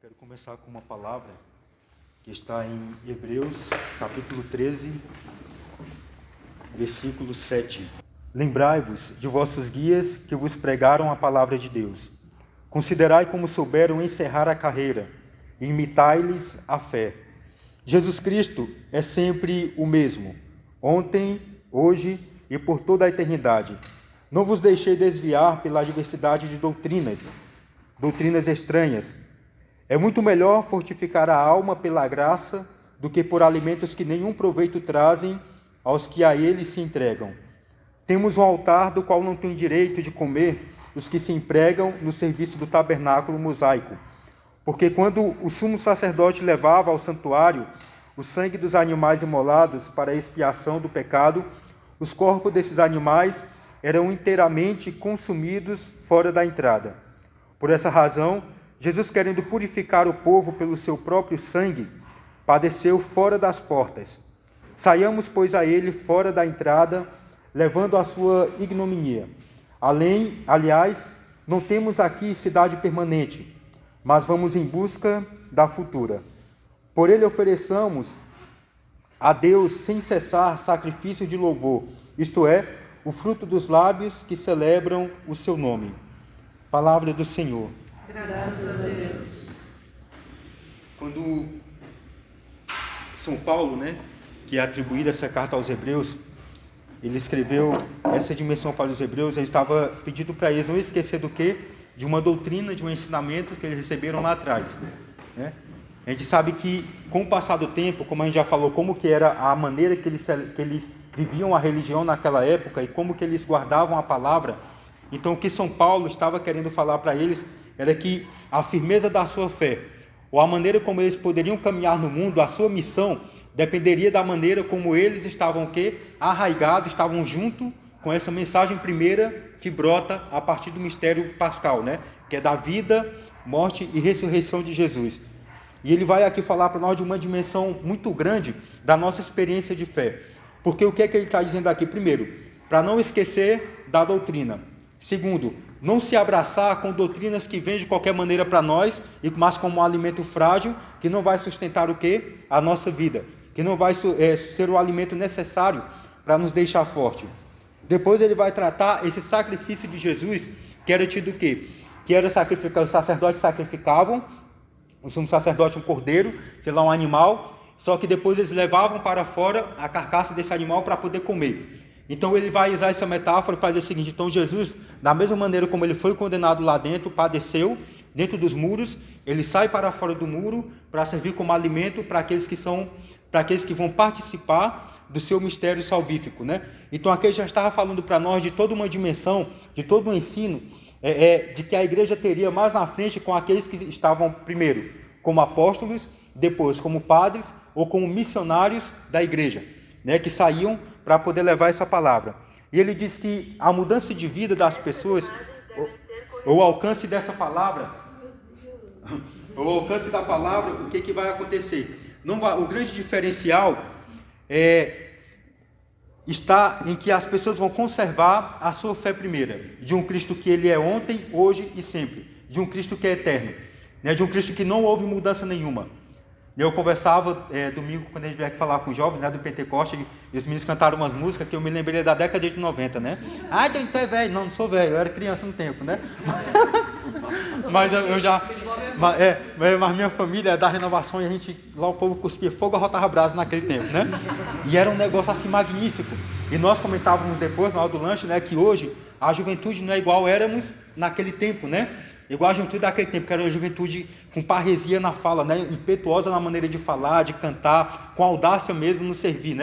Quero começar com uma palavra que está em Hebreus, capítulo 13, versículo 7. Lembrai-vos de vossos guias que vos pregaram a palavra de Deus. Considerai como souberam encerrar a carreira, e imitai-lhes a fé. Jesus Cristo é sempre o mesmo, ontem, hoje e por toda a eternidade. Não vos deixei desviar pela diversidade de doutrinas estranhas. É muito melhor fortificar a alma pela graça do que por alimentos que nenhum proveito trazem aos que a ele se entregam. Temos um altar do qual não tem direito de comer os que se empregam no serviço do tabernáculo mosaico. Porque quando o sumo sacerdote levava ao santuário o sangue dos animais imolados para a expiação do pecado, os corpos desses animais eram inteiramente consumidos fora da entrada. Por essa razão, Jesus, querendo purificar o povo pelo seu próprio sangue, padeceu fora das portas. Saiamos, pois, a ele fora da entrada, levando a sua ignominia. Aliás, não temos aqui cidade permanente, mas vamos em busca da futura. Por ele ofereçamos a Deus sem cessar sacrifício de louvor, isto é, o fruto dos lábios que celebram o seu nome. Palavra do Senhor. Graças a Deus. Quando São Paulo, que é atribuída essa carta aos Hebreus, ele escreveu essa dimensão para os Hebreus, ele estava pedindo para eles não esquecer do quê? De uma doutrina, de um ensinamento que eles receberam lá atrás. A gente sabe que, com o passar do tempo, como a gente já falou, como que era a maneira que eles viviam a religião naquela época e como que eles guardavam a palavra. Então, o que São Paulo estava querendo falar para eles era que a firmeza da sua fé, ou a maneira como eles poderiam caminhar no mundo, a sua missão, dependeria da maneira como eles estavam arraigados, estavam junto com essa mensagem primeira que brota a partir do mistério pascal, que é da vida, morte e ressurreição de Jesus. E ele vai aqui falar para nós de uma dimensão muito grande da nossa experiência de fé. Porque o que é que ele está dizendo aqui? Primeiro, para não esquecer da doutrina. Segundo, não se abraçar com doutrinas que vêm de qualquer maneira para nós, mas como um alimento frágil, que não vai sustentar o quê? A nossa vida, que não vai ser o alimento necessário para nos deixar forte. Depois ele vai tratar esse sacrifício de Jesus, que era tido o quê? Que era sacrificar, os sacerdotes sacrificavam, o sumo sacerdote um cordeiro, um animal, só que depois eles levavam para fora a carcaça desse animal para poder comer. Então ele vai usar essa metáfora para dizer o seguinte: então Jesus, da mesma maneira como ele foi condenado lá dentro, padeceu dentro dos muros, ele sai para fora do muro para servir como alimento para aqueles que vão participar do seu mistério salvífico, Então aqui ele já estava falando para nós de toda uma dimensão, de todo um ensino, de que a igreja teria mais na frente com aqueles que estavam primeiro como apóstolos, depois como padres ou como missionários da igreja, que saíam para poder levar essa palavra. E ele diz que a mudança de vida das pessoas, o alcance dessa palavra, o alcance da palavra, o que vai acontecer? O grande diferencial está em que as pessoas vão conservar a sua fé primeira, de um Cristo que ele é ontem, hoje e sempre, de um Cristo que é eterno, de um Cristo que não houve mudança nenhuma. Eu conversava domingo, quando a gente veio aqui falar com os jovens do Pentecoste, e os meninos cantaram umas músicas que eu me lembrei da década de 90, Ah, então é velho. Não sou velho, eu era criança no tempo, Mas eu já... Mas minha família é da renovação e a gente, lá o povo cuspia fogo, arrotava brasa naquele tempo, E era um negócio assim magnífico. E nós comentávamos depois, na hora do lanche, que hoje a juventude não é igual éramos naquele tempo, Igual a juventude daquele tempo, que era uma juventude com parresia na fala, impetuosa na maneira de falar, de cantar, com audácia mesmo no servir,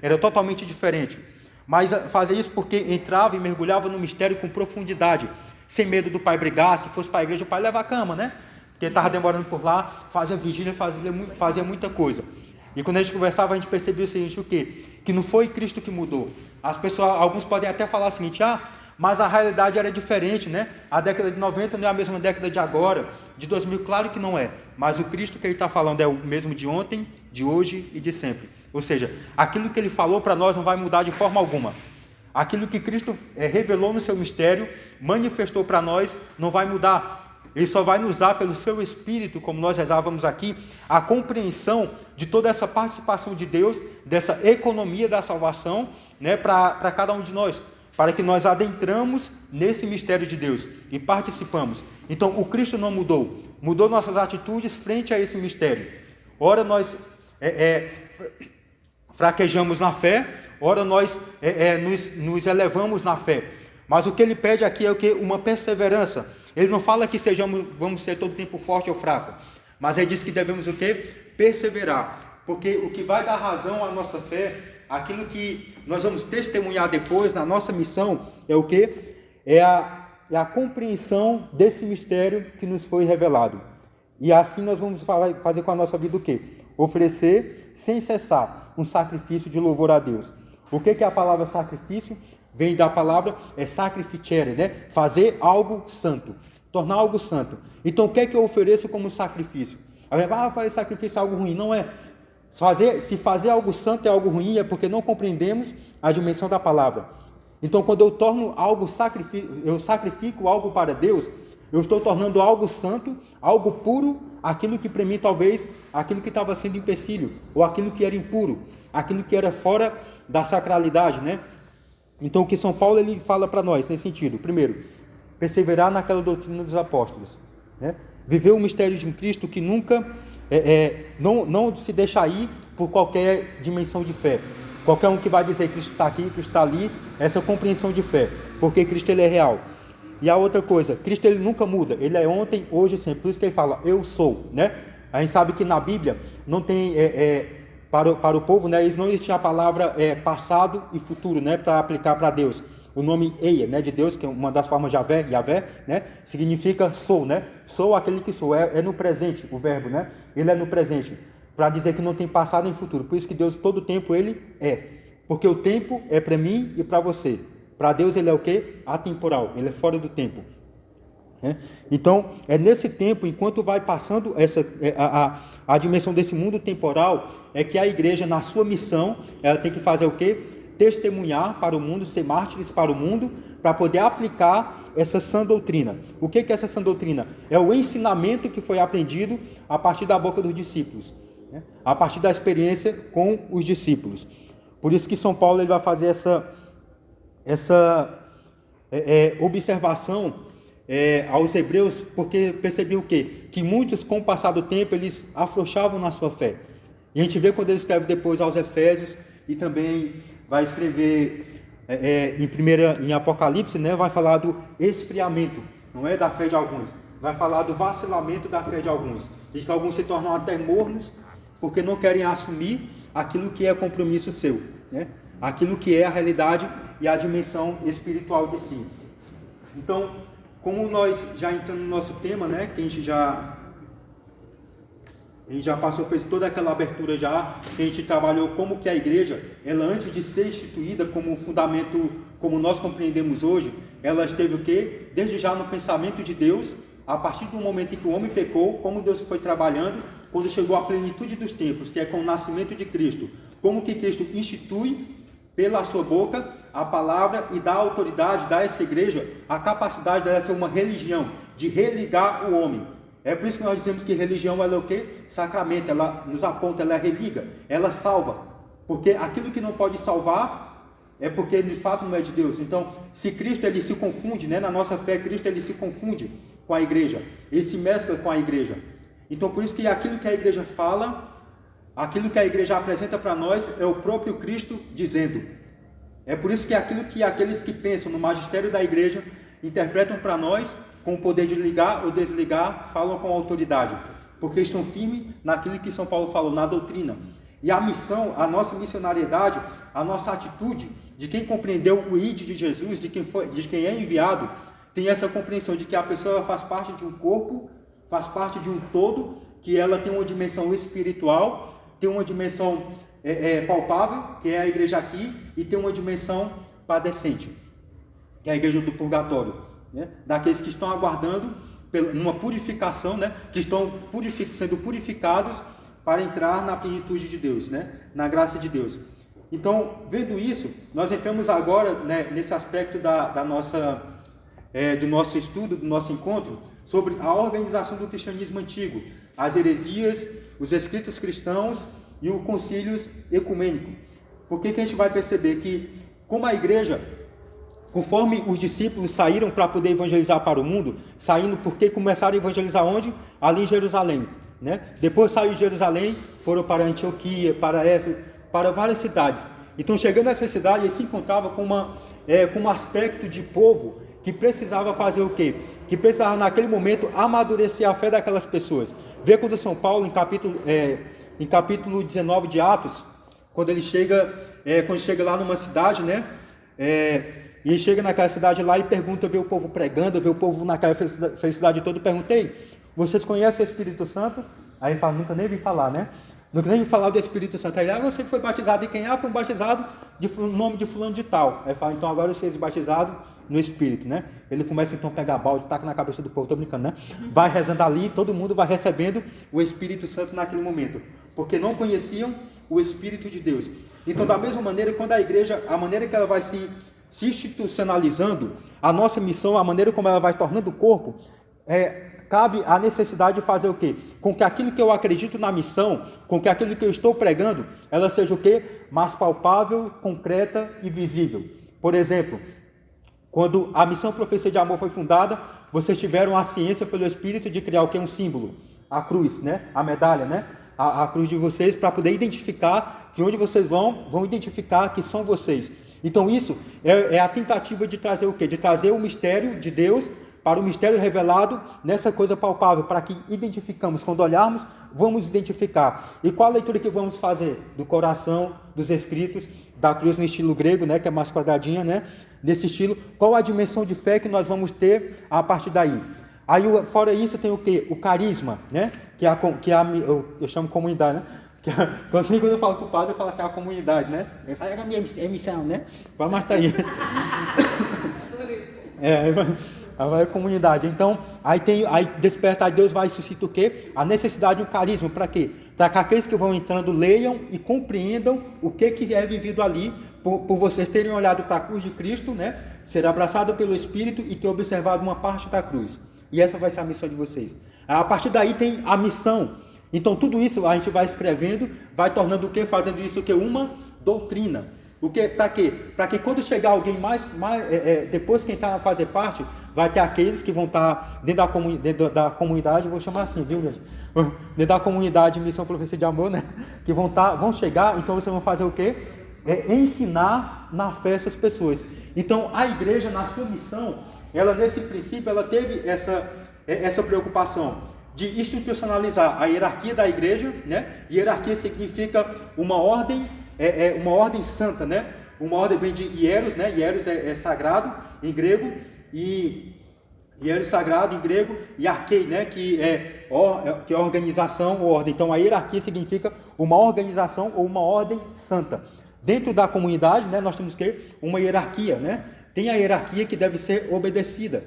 Era totalmente diferente. Mas fazia isso porque entrava e mergulhava no mistério com profundidade, sem medo do pai brigar. Se fosse para a igreja, o pai leva a cama, Porque estava demorando por lá, fazia vigília, fazia muita coisa. E quando a gente conversava, a gente percebia o seguinte: o quê? Que não foi Cristo que mudou. As pessoas, alguns podem até falar o seguinte: mas a realidade era diferente, A década de 90 não é a mesma década de agora, de 2000, claro que não é. Mas o Cristo que ele está falando é o mesmo de ontem, de hoje e de sempre. Ou seja, aquilo que ele falou para nós não vai mudar de forma alguma. Aquilo que Cristo revelou no seu mistério, manifestou para nós, não vai mudar. Ele só vai nos dar pelo seu Espírito, como nós rezávamos aqui, a compreensão de toda essa participação de Deus, dessa economia da salvação, né, para cada um de nós, para que nós adentramos nesse mistério de Deus e participamos. Então, o Cristo não mudou nossas atitudes frente a esse mistério. Ora nós fraquejamos na fé, ora nós nos elevamos na fé. Mas o que ele pede aqui é o que? Uma perseverança. Ele não fala que vamos ser todo tempo forte ou fraco, mas ele diz que devemos o quê? Perseverar. Porque o que vai dar razão à nossa fé, aquilo que nós vamos testemunhar depois na nossa missão, é o quê? É a compreensão desse mistério que nos foi revelado. E assim nós vamos fazer com a nossa vida o quê? Oferecer sem cessar um sacrifício de louvor a Deus. O que é a palavra sacrifício? Vem da palavra sacrificere, né? Fazer algo santo, tornar algo santo. Então o que é que eu ofereço como sacrifício? Fazer sacrifício é algo ruim. Não é. Se fazer algo santo é algo ruim, é porque não compreendemos a dimensão da palavra. Então quando eu torno algo eu sacrifico algo para Deus, eu estou tornando algo santo, algo puro, aquilo que para mim talvez, aquilo que estava sendo empecilho, ou aquilo que era impuro, aquilo que era fora da sacralidade, né? Então o que São Paulo ele fala para nós nesse sentido? Primeiro, perseverar naquela doutrina dos apóstolos, né? Viver o mistério de um Cristo que nunca não se deixa ir por qualquer dimensão de fé. Qualquer um que vai dizer Cristo está aqui, Cristo está ali, essa compreensão de fé, porque Cristo ele é real. E a outra coisa, Cristo ele nunca muda, ele é ontem, hoje e sempre. Por isso que ele fala, eu sou, né? A gente sabe que na Bíblia não tem para o povo, né? Eles não existia a palavra passado e futuro, né? Para aplicar para Deus. O nome Eia, né? De Deus, que é uma das formas de Yahvé, né? Significa sou, né? Sou aquele que sou. É no presente o verbo, né? Ele é no presente, para dizer que não tem passado nem futuro. Por isso que Deus todo tempo ele é, porque o tempo é para mim e para você. Para Deus ele é o quê? Atemporal, ele é fora do tempo. Então, é nesse tempo, enquanto vai passando a dimensão desse mundo temporal, é que a igreja, na sua missão, ela tem que fazer o quê? Testemunhar para o mundo, ser mártires para o mundo, para poder aplicar essa sã doutrina. O que é essa sã doutrina? É o ensinamento que foi aprendido a partir da boca dos discípulos, né? A partir da experiência com os discípulos. Por isso que São Paulo ele vai fazer essa observação aos hebreus, porque percebiam o quê? Que muitos, com o passar do tempo, eles afrouxavam na sua fé. E a gente vê quando ele escreve depois aos Efésios, e também vai escrever em Apocalipse, né? Vai falar do esfriamento, não é da fé de alguns, vai falar do vacilamento da fé de alguns, e que alguns se tornam até mornos, porque não querem assumir aquilo que é compromisso seu, né? Aquilo que é a realidade e a dimensão espiritual de si. Então, como nós já entramos no nosso tema, né, que a gente já passou, fez toda aquela abertura já, que a gente trabalhou como que a igreja, ela antes de ser instituída como fundamento, como nós compreendemos hoje, ela esteve o quê? Desde já no pensamento de Deus, a partir do momento em que o homem pecou, como Deus foi trabalhando, quando chegou à plenitude dos tempos, que é com o nascimento de Cristo, como que Cristo institui pela sua boca a palavra e dá autoridade, dá a essa igreja a capacidade dela ser uma religião, de religar o homem. É por isso que nós dizemos que religião ela é o quê? Sacramento, ela nos aponta, ela religa, ela salva. Porque aquilo que não pode salvar é porque de fato não é de Deus. Então, se Cristo ele se confunde, né? Na nossa fé, Cristo ele se confunde com a igreja, ele se mescla com a igreja. Então, por isso que aquilo que a igreja fala, aquilo que a igreja apresenta para nós é o próprio Cristo dizendo. É por isso que aquilo que aqueles que pensam no magistério da igreja interpretam para nós com o poder de ligar ou desligar, falam com autoridade, porque estão firmes naquilo que São Paulo falou, na doutrina. E a missão, a nossa missionariedade, a nossa atitude de quem compreendeu o ID de Jesus, de quem é enviado, tem essa compreensão de que a pessoa faz parte de um corpo, faz parte de um todo, que ela tem uma dimensão espiritual, tem uma dimensão palpável, que é a igreja aqui, e tem uma dimensão padecente, que é a igreja do purgatório, né? Daqueles que estão aguardando uma purificação, né? Que estão sendo purificados para entrar na plenitude de Deus, né? Na graça de Deus. Então, vendo isso, nós entramos agora, né, nesse aspecto do nosso estudo, do nosso encontro, sobre a organização do cristianismo antigo, as heresias, os escritos cristãos e os concílios ecumênicos. Porque que a gente vai perceber que, como a igreja, conforme os discípulos saíram para poder evangelizar para o mundo, saindo porque começaram a evangelizar onde? Ali em Jerusalém, né? Depois saiu de Jerusalém, foram para Antioquia, para Éfeso, para várias cidades. Então, chegando nessa cidade, ele se encontrava com um aspecto de povo que precisava fazer o quê? Que precisava, naquele momento, amadurecer a fé daquelas pessoas. Vê quando São Paulo, em capítulo 19 de Atos, quando ele chega lá numa cidade, né? E chega naquela cidade lá e pergunta, vê o povo pregando, vê o povo naquela felicidade toda, perguntei, vocês conhecem o Espírito Santo? Aí ele fala, nunca nem vi falar, né? Nunca nem vi falar do Espírito Santo. Aí você foi batizado em quem? Foi batizado no nome de fulano de tal. Aí fala, então agora vocês batizados no Espírito, né? Ele começa então a pegar balde, taca na cabeça do povo, tô brincando, né? Vai rezando ali, todo mundo vai recebendo o Espírito Santo naquele momento, porque não conheciam o Espírito de Deus. Então, da mesma maneira, quando a igreja, a maneira que ela vai se institucionalizando, a nossa missão, a maneira como ela vai tornando o corpo, cabe a necessidade de fazer o quê? Com que aquilo que eu acredito na missão, com que aquilo que eu estou pregando, ela seja o quê? Mais palpável, concreta e visível. Por exemplo, quando a Missão Profecia de Amor foi fundada, vocês tiveram a ciência pelo Espírito de criar o quê? Um símbolo, a cruz, né? A medalha, né? A cruz de vocês, para poder identificar que onde vocês vão identificar que são vocês. Então isso é a tentativa de trazer o quê? De trazer o mistério de Deus para o mistério revelado nessa coisa palpável, para que identificamos, quando olharmos, vamos identificar. E qual a leitura que vamos fazer? Do coração, dos escritos, da cruz no estilo grego, né, que é mais quadradinha, né, desse estilo. Qual a dimensão de fé que nós vamos ter a partir daí? Aí, fora isso, tem o quê? O carisma, né, eu chamo comunidade, né? Quando eu falo com o padre, eu falo assim, a comunidade, né? Ele fala, é a minha missão, né? Vai mais aí. Vai a comunidade. Então, aí despertar de Deus vai suscitar o quê? A necessidade de um carisma. Para quê? Para que aqueles que vão entrando leiam e compreendam o que é vivido ali, por vocês terem olhado para a cruz de Cristo, né? Ser abraçado pelo Espírito e ter observado uma parte da cruz. E essa vai ser a missão de vocês. A partir daí tem a missão. Então, tudo isso a gente vai escrevendo, vai tornando o quê? Fazendo isso o quê? Uma doutrina. O que, para quê? Para que quando chegar alguém depois que entrar a fazer parte, vai ter aqueles que vão estar dentro da comunidade, vou chamar assim, viu, gente? Dentro da comunidade Missão Profecia de Amor, né? Que vão chegar, então vocês vão fazer o quê? Ensinar na fé essas pessoas. Então, a igreja, na sua missão, ela nesse princípio, ela teve essa preocupação de institucionalizar a hierarquia da igreja, né? Hierarquia significa uma ordem santa, né? Uma ordem vem de hieros, né? Hieros é sagrado em grego, e hieros sagrado em grego, e arquei, né? Que é organização ou ordem. Então a hierarquia significa uma organização ou uma ordem santa. Dentro da comunidade, né? Nós temos uma hierarquia, né? Tem a hierarquia que deve ser obedecida,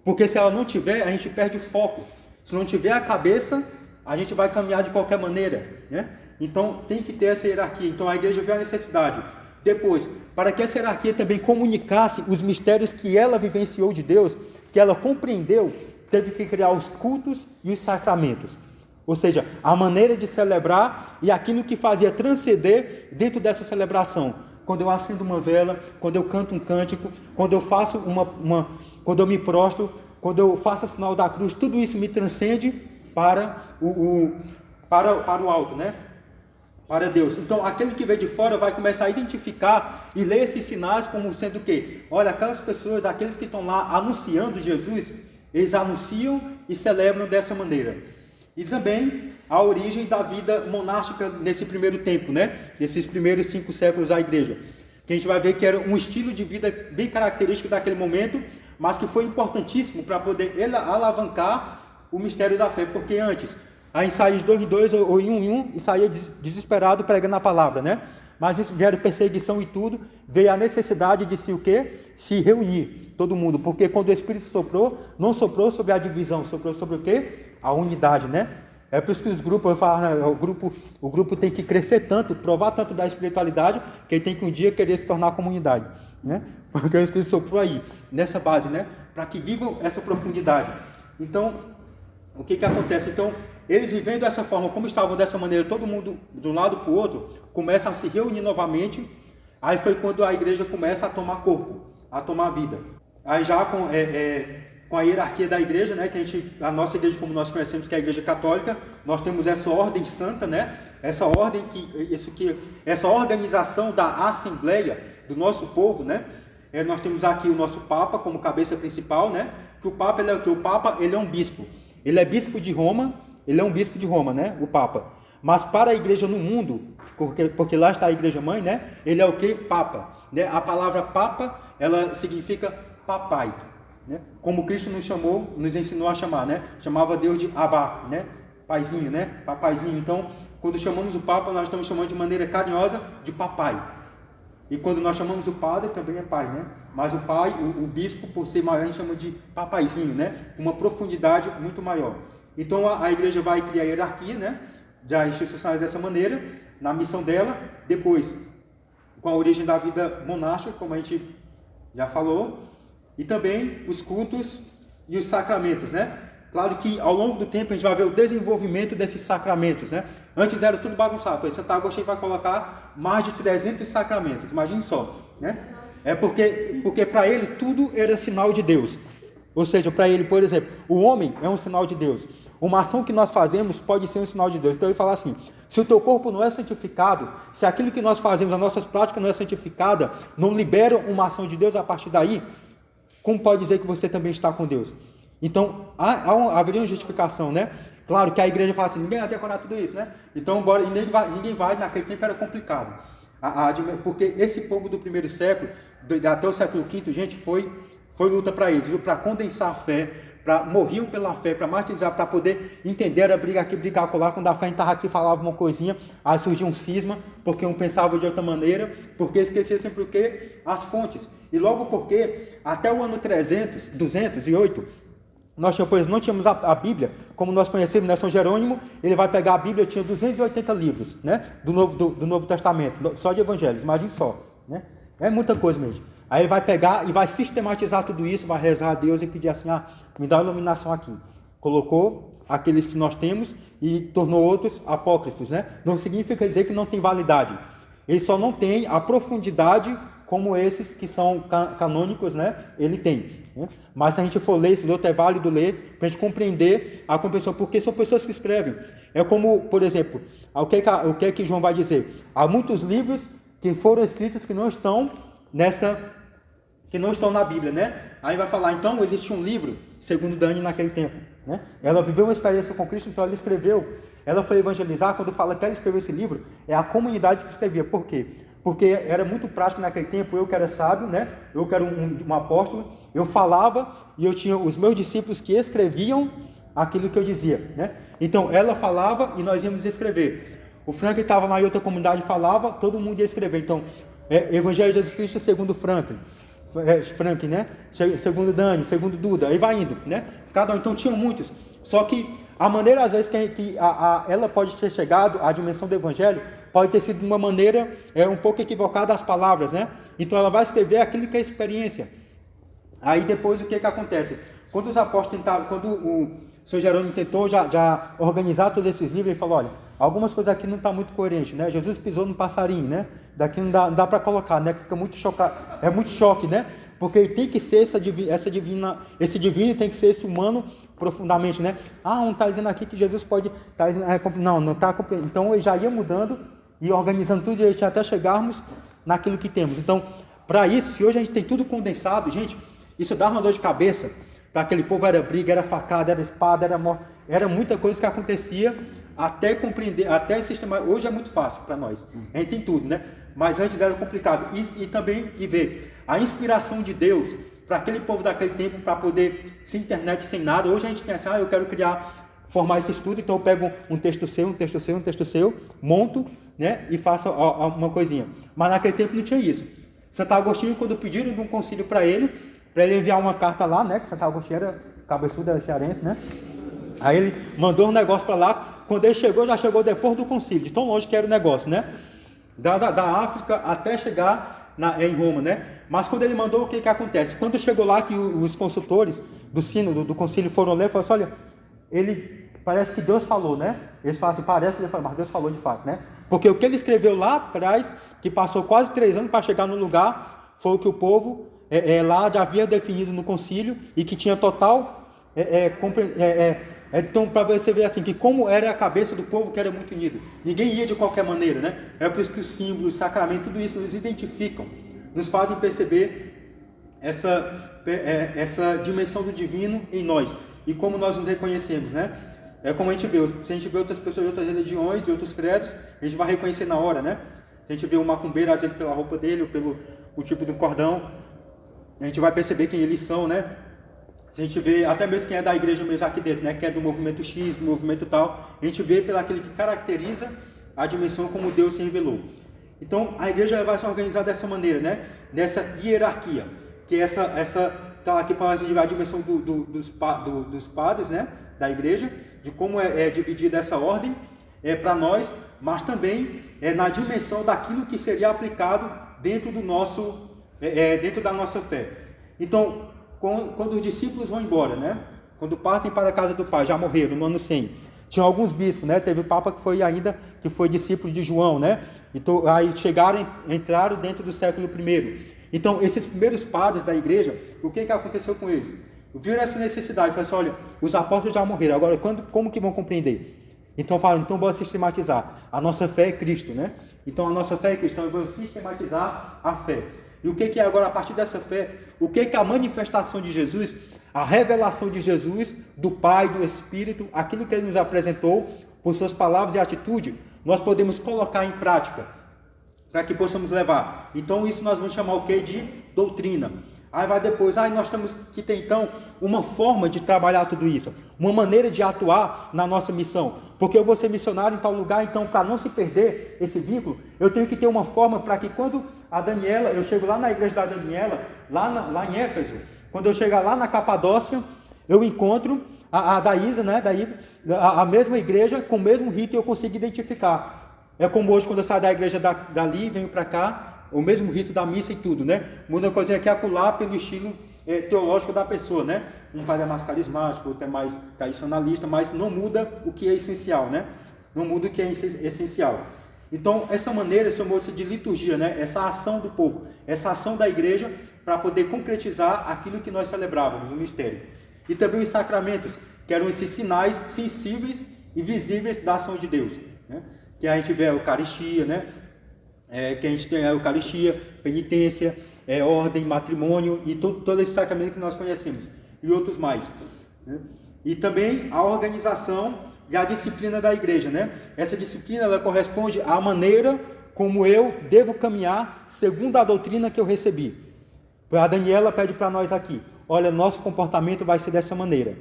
porque se ela não tiver, a gente perde o foco. Se não tiver a cabeça, a gente vai caminhar de qualquer maneira, né? Então, tem que ter essa hierarquia. Então, a igreja vê a necessidade. Depois, para que essa hierarquia também comunicasse os mistérios que ela vivenciou de Deus, que ela compreendeu, teve que criar os cultos e os sacramentos. Ou seja, a maneira de celebrar e aquilo que fazia transcender dentro dessa celebração. Quando eu acendo uma vela, quando eu canto um cântico, quando eu faço quando eu me prostro, quando eu faço o sinal da cruz, tudo isso me transcende para o alto, né? Para Deus. Então, aquele que vem de fora vai começar a identificar e ler esses sinais como sendo o quê? Olha, aquelas pessoas, aqueles que estão lá anunciando Jesus, eles anunciam e celebram dessa maneira. E também a origem da vida monástica nesse primeiro tempo, né? Nesses primeiros 5 séculos da igreja. Que a gente vai ver que era um estilo de vida bem característico daquele momento, mas que foi importantíssimo para poder alavancar o mistério da fé, porque antes, aí saía de 2 em 2 ou em 1 em 1 e saía desesperado pregando a palavra, né? Mas vieram perseguição e tudo, veio a necessidade de se o quê? Se reunir, todo mundo, porque quando o Espírito soprou, não soprou sobre a divisão, soprou sobre o quê? A unidade, né? É por isso que os grupos, eu falo, né? o grupo tem que crescer tanto, provar tanto da espiritualidade, que ele tem que um dia querer se tornar comunidade, né? Porque o Espírito soprou aí, nessa base, né? Para que vivam essa profundidade. Então, o que acontece? Então, eles vivendo dessa forma, como estavam dessa maneira, todo mundo de um lado para o outro, começam a se reunir novamente. Aí foi quando a igreja começa a tomar corpo, a tomar vida. Aí já com a hierarquia da igreja, né, que a nossa igreja, como nós conhecemos, que é a igreja católica, nós temos essa ordem santa, né, essa ordem essa organização da assembleia do nosso povo, né. Nós temos aqui o nosso Papa como cabeça principal, né, que o Papa ele é o que? O Papa ele é um bispo. Ele é bispo de Roma, né, o Papa. Mas para a igreja no mundo, porque lá está a igreja mãe, né, ele é o que? Papa. Né? A palavra Papa, ela significa papai. Né? Como Cristo nos ensinou a chamar, né? Chamava Deus de Abba, né? Paizinho, né? Papaizinho. Então, quando chamamos o Papa, nós estamos chamando de maneira carinhosa de papai. E quando nós chamamos o padre, também é pai, né? Mas o pai, o bispo, por ser maior, a gente chama de papaizinho, né? Uma profundidade muito maior. Então, a igreja vai criar a hierarquia, né? Já institucionais dessa maneira, na missão dela. Depois, com a origem da vida monástica, como a gente já falou. E também os cultos e os sacramentos, né? Claro que ao longo do tempo a gente vai ver o desenvolvimento desses sacramentos, né? Antes era tudo bagunçado, pois Santo Agostinho vai colocar mais de 300 sacramentos, imagine só, né? É porque para ele tudo era sinal de Deus. Ou seja, para ele, por exemplo, o homem é um sinal de Deus. Uma ação que nós fazemos pode ser um sinal de Deus. Então ele fala assim, se o teu corpo não é santificado, se aquilo que nós fazemos, as nossas práticas não é santificada, não libera uma ação de Deus a partir daí, como pode dizer que você também está com Deus? Então, haveria uma justificação, né? Claro que a igreja fala assim, ninguém vai decorar tudo isso, né? Então, ninguém vai, naquele tempo era complicado. Porque esse povo do primeiro século, até o século V, gente, foi luta para eles, para condensar a fé, morriam pela fé, para martirizar, para poder entender, era brigar aqui, brigar colar, quando a fé estava aqui, falava uma coisinha, aí surgia um cisma, porque um pensava de outra maneira, porque esquecia sempre o quê? As fontes. E logo porque, até o ano 208, nós não tínhamos a Bíblia, como nós conhecemos, né? São Jerônimo, ele vai pegar a Bíblia, tinha 280 livros, né? do Novo Testamento, só de evangelhos, imagine só, né? É muita coisa mesmo. Aí ele vai pegar e vai sistematizar tudo isso, vai rezar a Deus e pedir assim, me dá uma iluminação aqui. Colocou aqueles que nós temos e tornou outros apócrifos, né? Não significa dizer que não tem validade. Ele só não tem a profundidade como esses que são canônicos, né? Ele tem. Né? Mas se a gente for ler, esse outro é válido ler, para a gente compreender a compreensão, porque são pessoas que escrevem. É como, por exemplo, o que é que João vai dizer? Há muitos livros que foram escritos que não estão na Bíblia, né? Aí vai falar, então, existe um livro, segundo Dani naquele tempo, né? Ela viveu uma experiência com Cristo, então ela escreveu, ela foi evangelizar, quando fala que ela escreveu esse livro, é a comunidade que escrevia. Por quê? Porque era muito prático naquele tempo, eu que era sábio, né? Eu que era um apóstolo, eu falava e eu tinha os meus discípulos que escreviam aquilo que eu dizia, né? Então, ela falava e nós íamos escrever. O Franklin estava lá em outra comunidade, falava, todo mundo ia escrever. Então, Evangelho de Jesus Cristo segundo Franklin, né? Segundo Dani, segundo Duda, aí vai indo, né? Cada um, então tinham muitos. Só que a maneira, às vezes, que ela pode ter chegado à dimensão do Evangelho, pode ter sido de uma maneira um pouco equivocada as palavras, né? Então ela vai escrever aquilo que é experiência. Aí depois o que acontece? Quando os apóstolos tentaram, quando o Sr. Jerônimo tentou já organizar todos esses livros, ele falou, olha, algumas coisas aqui não estão muito coerentes, né? Jesus pisou no passarinho, né? Daqui não dá para colocar, né? Que fica muito chocado, é muito choque, né? Porque tem que ser esse divino tem que ser esse humano profundamente, né? Um está dizendo aqui que Jesus pode, não está, então ele já ia mudando e organizando tudo direitinho até chegarmos naquilo que temos. Então, para isso, se hoje a gente tem tudo condensado, gente, isso dá uma dor de cabeça. Para aquele povo era briga, era facada, era espada, era morte, era muita coisa que acontecia até compreender, até sistematizar. Hoje é muito fácil para nós, a gente tem tudo, né? Mas antes era complicado. E também ver a inspiração de Deus para aquele povo daquele tempo, para poder, sem internet, sem nada. Hoje a gente pensa, eu quero formar esse estudo, então eu pego um texto seu, monto, né? E faço uma coisinha. Mas naquele tempo não tinha isso. Santo Agostinho, quando pediram de um concílio para ele enviar uma carta lá, né? Que Santo Agostinho era cabeçudo, era cearense, né? Aí ele mandou um negócio para lá. Quando ele chegou, já chegou depois do concílio, de tão longe que era o negócio, né? Da África até chegar em Roma, né? Mas quando ele mandou, o que acontece? Quando chegou lá, que os consultores do sínodo, do concílio foram ler, falaram assim, olha, ele parece que Deus falou, né? Eles falam assim, parece, mas Deus falou de fato, né? Porque o que ele escreveu lá atrás, que passou quase 3 anos para chegar no lugar, foi o que o povo lá já havia definido no concílio e que tinha total então, para você ver assim, que como era a cabeça do povo que era muito unido. Ninguém ia de qualquer maneira, né? É por isso que os símbolos, o sacramento, tudo isso nos identificam, nos fazem perceber essa dimensão do divino em nós. E como nós nos reconhecemos, né? É como a gente vê, se a gente vê outras pessoas de outras religiões, de outros credos, a gente vai reconhecer na hora, né? Se a gente vê um macumbeiro, às vezes pela roupa dele, ou pelo o tipo do cordão, a gente vai perceber quem eles são, né? Se a gente vê até mesmo quem é da igreja mesmo aqui dentro, né, que é do movimento X, do movimento tal, a gente vê pelo aquele que caracteriza a dimensão como Deus se revelou. Então, a igreja vai se organizar dessa maneira, né, nessa hierarquia, que essa tá aqui para a gente ver a dimensão dos padres, né, da igreja, de como é dividida essa ordem para nós, mas também na dimensão daquilo que seria aplicado dentro do nosso, dentro da nossa fé. Então, quando os discípulos vão embora, né? Quando partem para a casa do Pai, já morreram no ano 100. Tinha alguns bispos, né? Teve o Papa que foi discípulo de João, né? Então, aí entraram dentro do século I. Então, esses primeiros padres da igreja, o que aconteceu com eles? Viram essa necessidade, falaram assim, olha, os apóstolos já morreram, agora como que vão compreender? Então falam, então vamos sistematizar. A nossa fé é Cristo, né? Então a nossa fé é Cristo, então vamos sistematizar a fé. E o que é agora, a partir dessa fé, o que é a manifestação de Jesus, a revelação de Jesus, do Pai, do Espírito, aquilo que Ele nos apresentou, por suas palavras e atitude, nós podemos colocar em prática, para que possamos levar. Então isso nós vamos chamar o que? De doutrina. Aí vai depois, nós temos que ter então uma forma de trabalhar tudo isso, uma maneira de atuar na nossa missão, porque eu vou ser missionário em tal lugar, então para não se perder esse vínculo, eu tenho que ter uma forma para que quando a Daniela, eu chego lá na igreja da Daniela, lá em Éfeso, quando eu chegar lá na Capadócia, eu encontro a da Isa, né, a mesma igreja, com o mesmo rito, e eu consigo identificar. É como hoje, quando eu saio da igreja dali e venho para cá, o mesmo rito da missa e tudo, né? Muda uma coisa que é acolá pelo estilo teológico da pessoa, né? Um padre é mais carismático, outro é mais tradicionalista, mas não muda o que é essencial, né? Não muda o que é essencial. Então, essa maneira chamou-se de liturgia, né? Essa ação do povo, essa ação da igreja para poder concretizar aquilo que nós celebrávamos, o mistério. E também os sacramentos, que eram esses sinais sensíveis e visíveis da ação de Deus, né? Que a gente vê a Eucaristia, né? Que a gente tem a Eucaristia, penitência, ordem, matrimônio e todo esse sacramento que nós conhecemos, e outros mais, né? E também a organização e a disciplina da igreja, né? Essa disciplina, ela corresponde à maneira como eu devo caminhar segundo a doutrina que eu recebi. A Daniela pede para nós aqui, olha, nosso comportamento vai ser dessa maneira.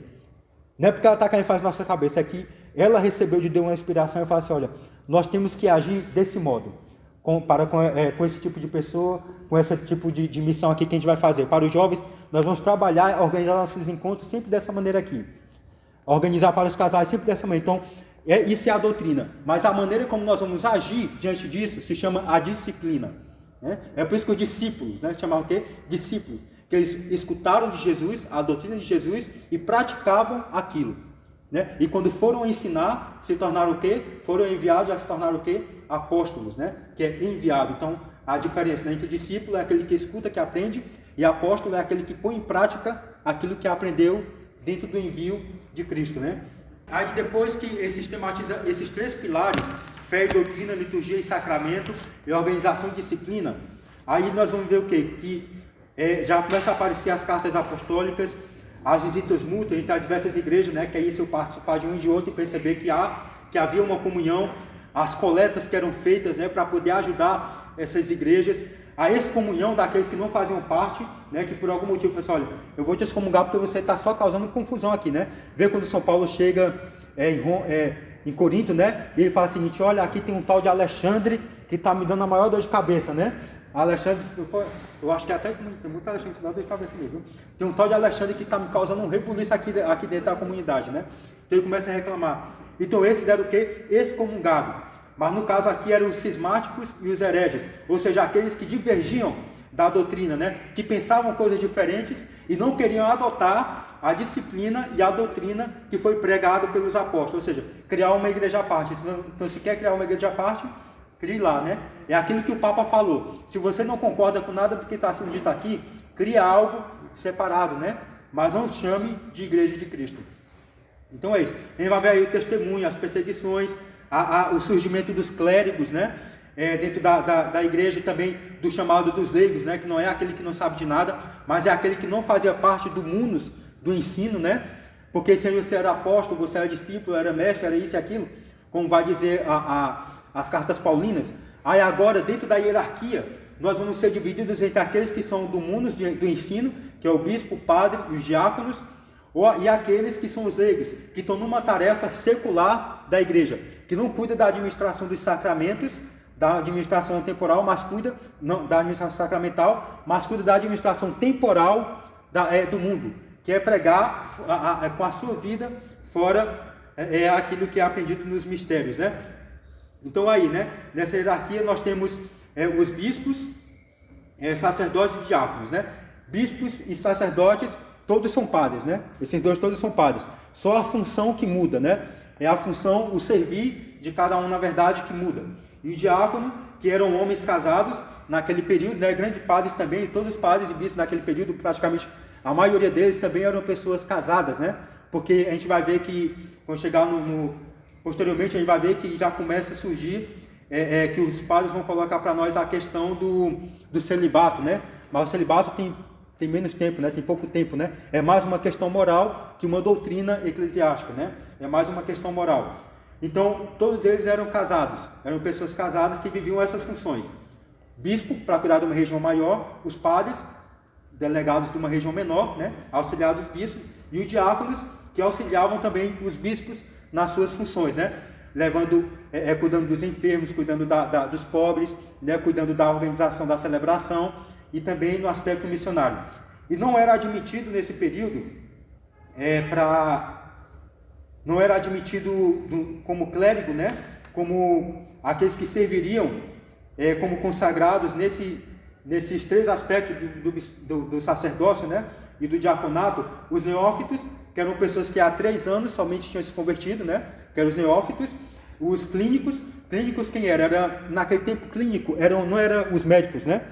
Não é porque ela está querendo fazer nossa cabeça, é que ela recebeu de Deus uma inspiração e fala assim, olha, nós temos que agir desse modo. Com esse tipo de pessoa, com esse tipo de missão aqui que a gente vai fazer. Para os jovens, nós vamos trabalhar, organizar nossos encontros sempre dessa maneira aqui. Organizar para os casais sempre dessa maneira. Então, isso é a doutrina. Mas a maneira como nós vamos agir diante disso se chama a disciplina, né? É por isso que os discípulos, né, se chamavam o quê? Discípulos. Que eles escutaram de Jesus, a doutrina de Jesus, e praticavam aquilo, né? E quando foram ensinar, se tornaram o quê? Foram enviados a se tornar o quê? Apóstolos, né? Que é enviado. Então, a diferença, né, entre discípulo é aquele que escuta, que aprende, e apóstolo é aquele que põe em prática aquilo que aprendeu dentro do envio de Cristo, né? Aí depois que sistematiza esses 3 pilares, fé e doutrina, liturgia e sacramento, e organização e disciplina, aí nós vamos ver o quê? Que já começa a aparecer as cartas apostólicas, as visitas mútuas entre as diversas igrejas, né? Que é isso, eu participar de um e de outro e perceber que havia uma comunhão, as coletas que eram feitas, né, para poder ajudar essas igrejas, a excomunhão daqueles que não faziam parte, né, que por algum motivo falaram assim, olha, eu vou te excomungar porque você está só causando confusão aqui, né? Vê quando São Paulo chega em Corinto, né, e ele fala o seguinte, olha, aqui tem um tal de Alexandre que está me dando a maior dor de cabeça, né? Alexandre, eu acho que até tem muito Alexandre que se dá dor de cabeça mesmo. Tem um tal de Alexandre que está me causando um rebuliço aqui dentro da comunidade, né? Então ele começa a reclamar. Então esses eram o quê? Excomungado. mas no caso aqui eram os cismáticos e os hereges, ou seja, aqueles que divergiam da doutrina, né? Que pensavam coisas diferentes e não queriam adotar a disciplina e a doutrina que foi pregado pelos apóstolos, ou seja, criar uma igreja à parte. Então, se quer criar uma igreja à parte, crie lá, né? É aquilo que o Papa falou. Se você não concorda com nada do que está sendo dito aqui, cria algo separado, né? Mas não chame de igreja de Cristo. Então é isso. A gente vai ver aí o testemunho, as perseguições, o surgimento dos clérigos, né? Dentro da igreja e também do chamado dos leigos, né? Que não é aquele que não sabe de nada, mas é aquele que não fazia parte do munus, do ensino, né? Porque se você era apóstolo, você era discípulo, era mestre, era isso e aquilo, como vai dizer as cartas paulinas. Aí agora, dentro da hierarquia, nós vamos ser divididos entre aqueles que são do munus do ensino, que é o bispo, o padre e os diáconos, e aqueles que são os leigos, que estão numa tarefa secular da igreja, que não cuida da administração dos sacramentos, da administração temporal, mas cuida, não, da administração sacramental, mas cuida da administração temporal do mundo, que é pregar com a sua vida fora aquilo que é aprendido nos mistérios, né? Então aí, né, nessa hierarquia nós temos os bispos, sacerdotes e diáconos, né? Bispos e sacerdotes, todos são padres, né? Esses dois todos são padres. Só a função que muda, né? É a função, o servir de cada um, na verdade, que muda. E o diácono, que eram homens casados naquele período, né? Grandes padres também, todos os padres e bispos naquele período, praticamente a maioria deles também eram pessoas casadas, né? Porque a gente vai ver que, quando chegar posteriormente, a gente vai ver que já começa a surgir, que os padres vão colocar para nós a questão do celibato, né? Mas o celibato tem menos tempo, né? Tem pouco tempo, né? É mais uma questão moral que uma doutrina eclesiástica, né? É mais uma questão moral. Então, todos eles eram casados, eram pessoas casadas que viviam essas funções. Bispo, para cuidar de uma região maior, os padres, delegados de uma região menor, né? Auxiliados dos bispos, e os diáconos, que auxiliavam também os bispos nas suas funções, né? Cuidando dos enfermos, cuidando dos pobres, né? Cuidando da organização da celebração e também no aspecto missionário. E não era admitido nesse período não era admitido como clérigo, né? Como aqueles que serviriam como consagrados nesses três aspectos do sacerdócio, né? E do diaconato, os neófitos, que eram pessoas que há 3 anos somente tinham se convertido, né? Que eram os neófitos. Os clínicos quem era? Naquele tempo clínico, não eram os médicos, né?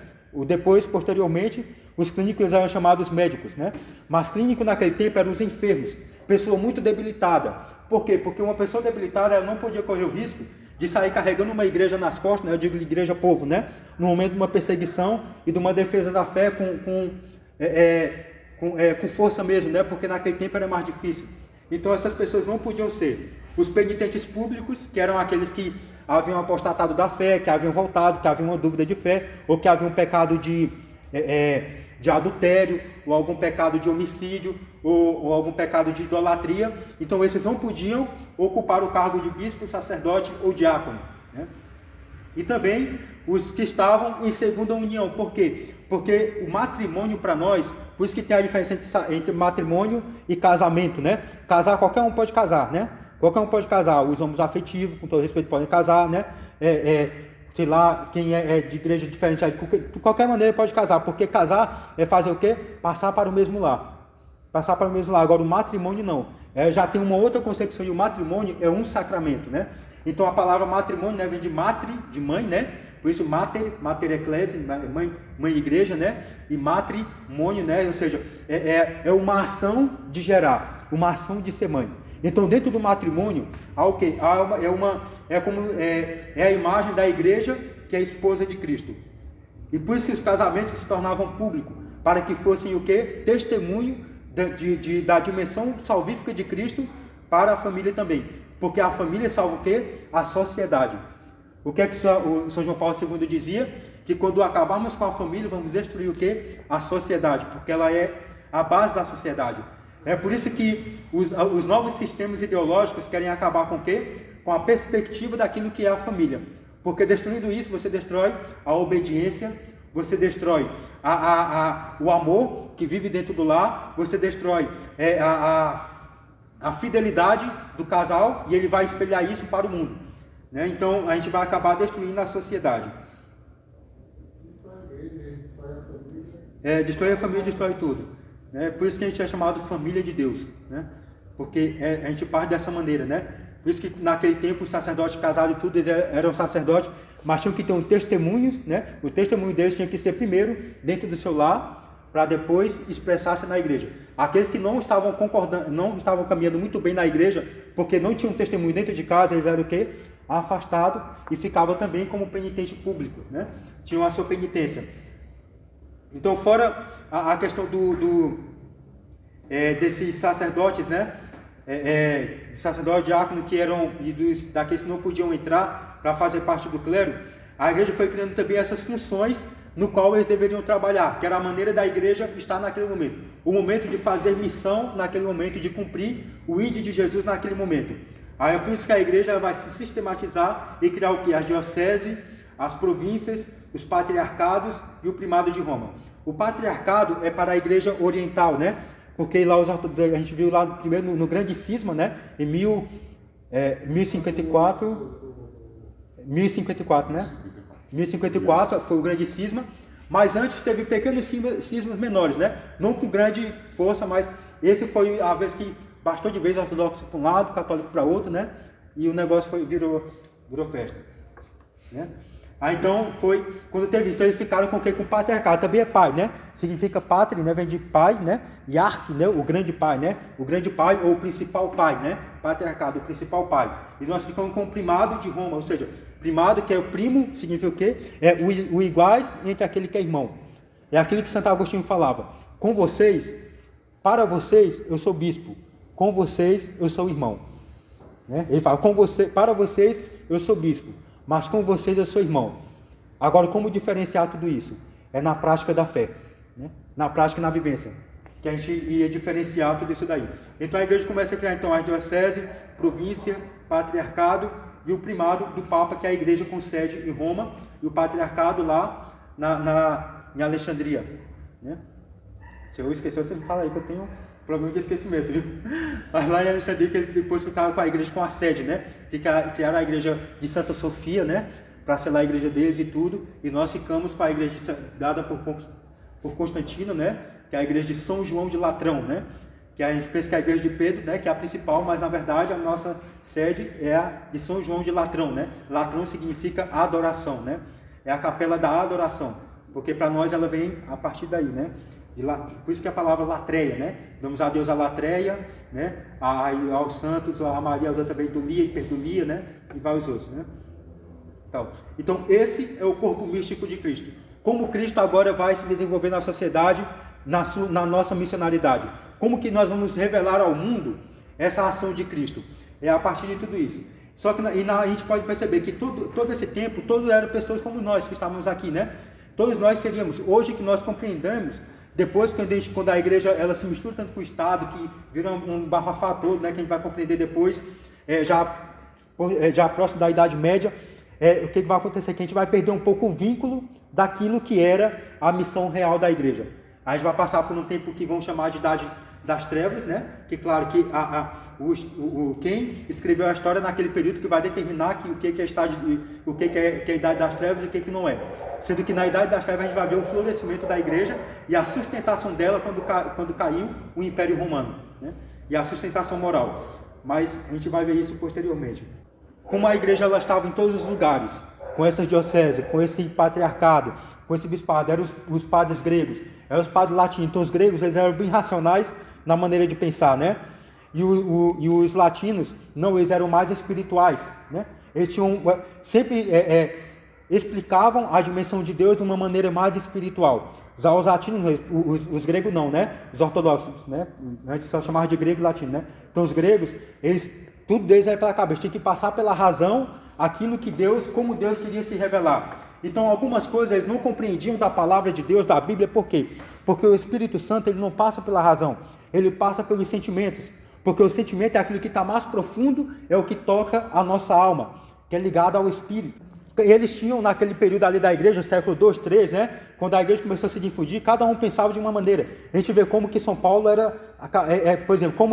Depois, posteriormente, os clínicos eram chamados médicos, né? Mas clínico naquele tempo eram os enfermos, pessoa muito debilitada. Por quê? Porque uma pessoa debilitada ela não podia correr o risco de sair carregando uma igreja nas costas, né? Eu digo igreja povo, né? No momento de uma perseguição e de uma defesa da fé com força mesmo, né? Porque naquele tempo era mais difícil. Então essas pessoas não podiam ser os penitentes públicos, que eram aqueles que haviam apostatado da fé, que haviam voltado, que haviam uma dúvida de fé, ou que haviam um pecado de adultério, ou algum pecado de homicídio, ou algum pecado de idolatria. Então esses não podiam ocupar o cargo de bispo, sacerdote ou diácono, né? E também os que estavam em segunda união. Por quê? Porque o matrimônio para nós, por isso que tem a diferença entre matrimônio e casamento, né? Casar, qualquer um pode casar, né? Qualquer um pode casar. Os homens afetivos, com todo respeito, podem casar, né? Sei lá, quem é de igreja diferente, de qualquer maneira pode casar, porque casar é fazer o quê? Passar para o mesmo lar. Passar para o mesmo lar. Agora, o matrimônio não. Já tem uma outra concepção, e o matrimônio é um sacramento, né? Então, a palavra matrimônio, né, vem de matri, de mãe, né? Por isso, mater ecclesia, mãe igreja, né? E matrimônio, né? Ou seja, é uma ação de gerar, uma ação de ser mãe. Então, dentro do matrimônio, é a imagem da igreja que é a esposa de Cristo. E por isso que os casamentos se tornavam públicos, para que fossem o quê? Testemunho da dimensão salvífica de Cristo para a família também. Porque a família salva o quê? A sociedade. O que é que o São João Paulo II dizia? Que quando acabarmos com a família, vamos destruir o quê? A sociedade, porque ela é a base da sociedade. É por isso que os novos sistemas ideológicos querem acabar com o quê? Com a perspectiva daquilo que é a família. Porque destruindo isso, você destrói a obediência, você destrói o amor que vive dentro do lar, você destrói a fidelidade do casal, e ele vai espelhar isso para o mundo. né? Então a gente vai acabar destruindo a sociedade. Destrói a família, destrói tudo, né? Por isso que a gente é chamado família de Deus, né? Porque a gente parte dessa maneira, né? Por isso que naquele tempo os sacerdotes casados e tudo, eles eram sacerdotes, mas tinham que ter um testemunho, né? O testemunho deles tinha que ser primeiro dentro do seu lar, para depois expressar-se na igreja. Aqueles que não estavam concordando, não estavam caminhando muito bem na igreja, porque não tinham testemunho dentro de casa, eles eram o quê? Afastados e ficavam também como penitente público, né? Tinham a sua penitência. Então, fora a questão desses sacerdotes, né? Sacerdote, diácono, que eram daqueles que não podiam entrar para fazer parte do clero, a igreja foi criando também essas funções no qual eles deveriam trabalhar, que era a maneira da igreja estar naquele momento. O momento de fazer missão naquele momento, de cumprir o ID de Jesus naquele momento. Aí é por isso que a igreja vai se sistematizar e criar o que? As dioceses, as províncias, os patriarcados e o primado de Roma. O patriarcado é para a igreja oriental, né? Porque lá a gente viu lá primeiro no grande cisma, né? Em 1054, né? 1054 foi o grande cisma, mas antes teve pequenos cismas menores, né? Não com grande força, mas esse foi a vez que bastou de vez ortodoxo para um lado, católico para outro, né? E o negócio virou festa, né? Então foi quando teve, então eles ficaram com o quê? Com o patriarcado, também é pai, né? Significa pátria, né? Vem de pai, né? E arque, né? O grande pai, né? O grande pai ou o principal pai, né? Patriarcado, o principal pai. E nós ficamos com o primado de Roma, ou seja, primado, que é o primo, significa o quê? É o iguais entre aquele que é irmão. É aquilo que Santo Agostinho falava. Com vocês, para vocês, eu sou bispo. Com vocês, eu sou irmão. Né? Ele fala, para vocês, eu sou bispo. Mas com vocês, eu sou irmão. Agora, como diferenciar tudo isso? É na prática da fé. Né? Na prática e na vivência. Que a gente ia diferenciar tudo isso daí. Então, a igreja começa a criar, então, a diocese, província, patriarcado, e o primado do Papa, que a igreja concede em Roma, e o patriarcado lá em Alexandria. Né? Se eu esquecer, você me fala aí que eu tenho problema de esquecimento, viu? Mas lá em Alexandria, que ele depois ficava com a igreja com a sede, né? Criaram a igreja de Santa Sofia, né? Para ser lá a igreja deles e tudo, e nós ficamos com a igreja dada por Constantino, né? Que é a igreja de São João de Latrão, né? Que a gente pensa que é a igreja de Pedro, né, que é a principal, mas na verdade a nossa sede é a de São João de Latrão, né? Latrão significa adoração, né? É a capela da adoração, porque para nós ela vem a partir daí, né? Por isso que a palavra latreia, né? Damos a Deus a latreia, né? Aos santos, a Maria, aos outros também, Dulia e Perdulia, né? E vários outros, né? Então esse é o corpo místico de Cristo. Como Cristo agora vai se desenvolver na sociedade, na nossa missionaridade. Como que nós vamos revelar ao mundo essa ação de Cristo? É a partir de tudo isso. Só que a gente pode perceber que todo esse tempo, todos eram pessoas como nós que estávamos aqui, né? Todos nós seríamos, hoje que nós compreendemos, depois quando a igreja ela se mistura tanto com o Estado, que vira um bafafá todo, né? Que a gente vai compreender depois, já próximo da Idade Média, o que vai acontecer? Que a gente vai perder um pouco o vínculo daquilo que era a missão real da igreja. A gente vai passar por um tempo que vão chamar de Idade das Trevas, né? Que claro que quem escreveu a história naquele período que vai determinar o que é a Idade das Trevas e o que não é. Sendo que na Idade das Trevas a gente vai ver o florescimento da igreja e a sustentação dela quando caiu o Império Romano, né? E a sustentação moral. Mas a gente vai ver isso posteriormente. Como a igreja ela estava em todos os lugares, com essas dioceses, com esse patriarcado, com esse bispado, eram os padres gregos, eram os padres latinos. Então os gregos eles eram bem racionais na maneira de pensar, né? E os latinos, não, eles eram mais espirituais, né? Eles tinham, sempre explicavam a dimensão de Deus de uma maneira mais espiritual. Os latinos, os gregos não, né? Os ortodoxos, né? A gente só chamava de grego e latino, né? Então os gregos, tudo deles era pela cabeça, tinha que passar pela razão aquilo que como Deus queria se revelar. Então algumas coisas eles não compreendiam da palavra de Deus, da Bíblia, por quê? Porque o Espírito Santo ele não passa pela razão, ele passa pelos sentimentos, porque o sentimento é aquilo que está mais profundo, é o que toca a nossa alma, que é ligado ao Espírito. Eles tinham naquele período ali da igreja, século 2, 3, né? Quando a igreja começou a se difundir, cada um pensava de uma maneira. A gente vê como que São Paulo era, por exemplo,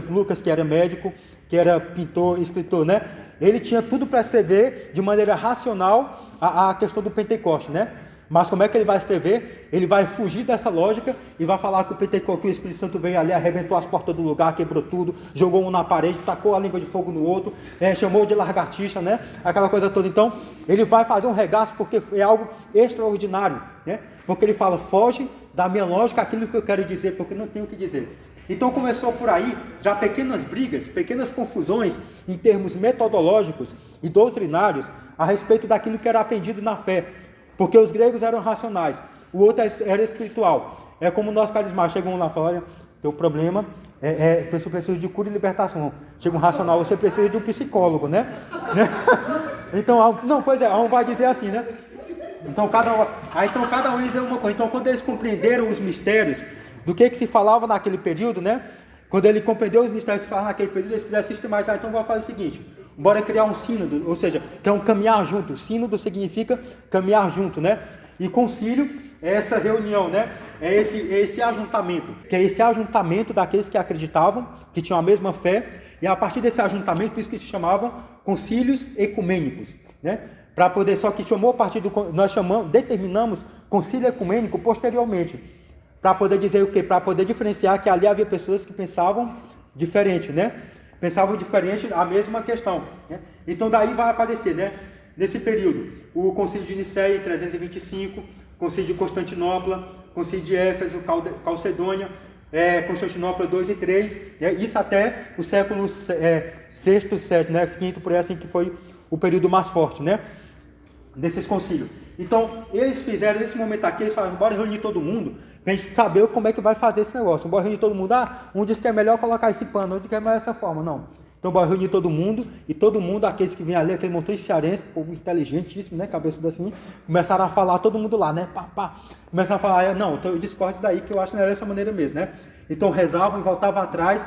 Lucas, que era médico, que era pintor, escritor, né? Ele tinha tudo para escrever de maneira racional a questão do Pentecoste, né? Mas como é que ele vai escrever? Ele vai fugir dessa lógica e vai falar que que o Espírito Santo veio ali, arrebentou as portas do lugar, quebrou tudo, jogou um na parede, tacou a língua de fogo no outro, chamou de lagartixa, né? Aquela coisa toda. Então, ele vai fazer um regaço porque é algo extraordinário, né? Porque ele fala, foge da minha lógica aquilo que eu quero dizer, porque não tenho o que dizer. Então começou por aí já pequenas brigas, pequenas confusões em termos metodológicos e doutrinários a respeito daquilo que era aprendido na fé. Porque os gregos eram racionais, o outro era espiritual. É como nós carismáticos, chegam lá e falam, olha, teu problema você precisa de cura e libertação. Chega um racional, você precisa de um psicólogo, né? Então, não, pois é, um vai dizer assim, né? Então cada um dizer uma coisa. Então quando eles compreenderam os mistérios do que se falava naquele período, né? Quando ele compreendeu os mistérios que se falavam naquele período, eles quiseram sistematizar. Então vamos fazer o seguinte, bora criar um sínodo, ou seja, que é um caminhar junto. Sínodo significa caminhar junto, né? E concílio é essa reunião, né? É esse ajuntamento, que é esse ajuntamento daqueles que acreditavam, que tinham a mesma fé, e a partir desse ajuntamento, por isso que se chamavam concílios ecumênicos, né? Para poder, só que chamou a partir determinamos concílio ecumênico posteriormente, para poder dizer o quê? Para poder diferenciar que ali havia pessoas que pensavam diferente, né? Pensavam diferente a mesma questão, né? Então daí vai aparecer, né? Nesse período, o concílio de Nicéia em 325, concílio de Constantinopla, concílio de Éfeso, Calcedônia, Constantinopla 2 e 3, né? Isso até o século VI, 7, né? 5 por aí, assim, que foi o período mais forte, né? Desses concílios. Então, eles fizeram nesse momento aqui, eles falaram, bora reunir todo mundo, para a gente saber como é que vai fazer esse negócio. Bora reunir todo mundo, um diz que é melhor colocar esse pano, outro diz que é melhor essa forma, não. Então, bora reunir todo mundo, e todo mundo, aqueles que vinham ali, aquele montão de cearense, povo inteligentíssimo, né, cabeça assim, começaram a falar, todo mundo lá, né, começaram a falar, não, então eu discordo daí, que eu acho que não era dessa maneira mesmo, né. Então, rezavam e voltavam atrás,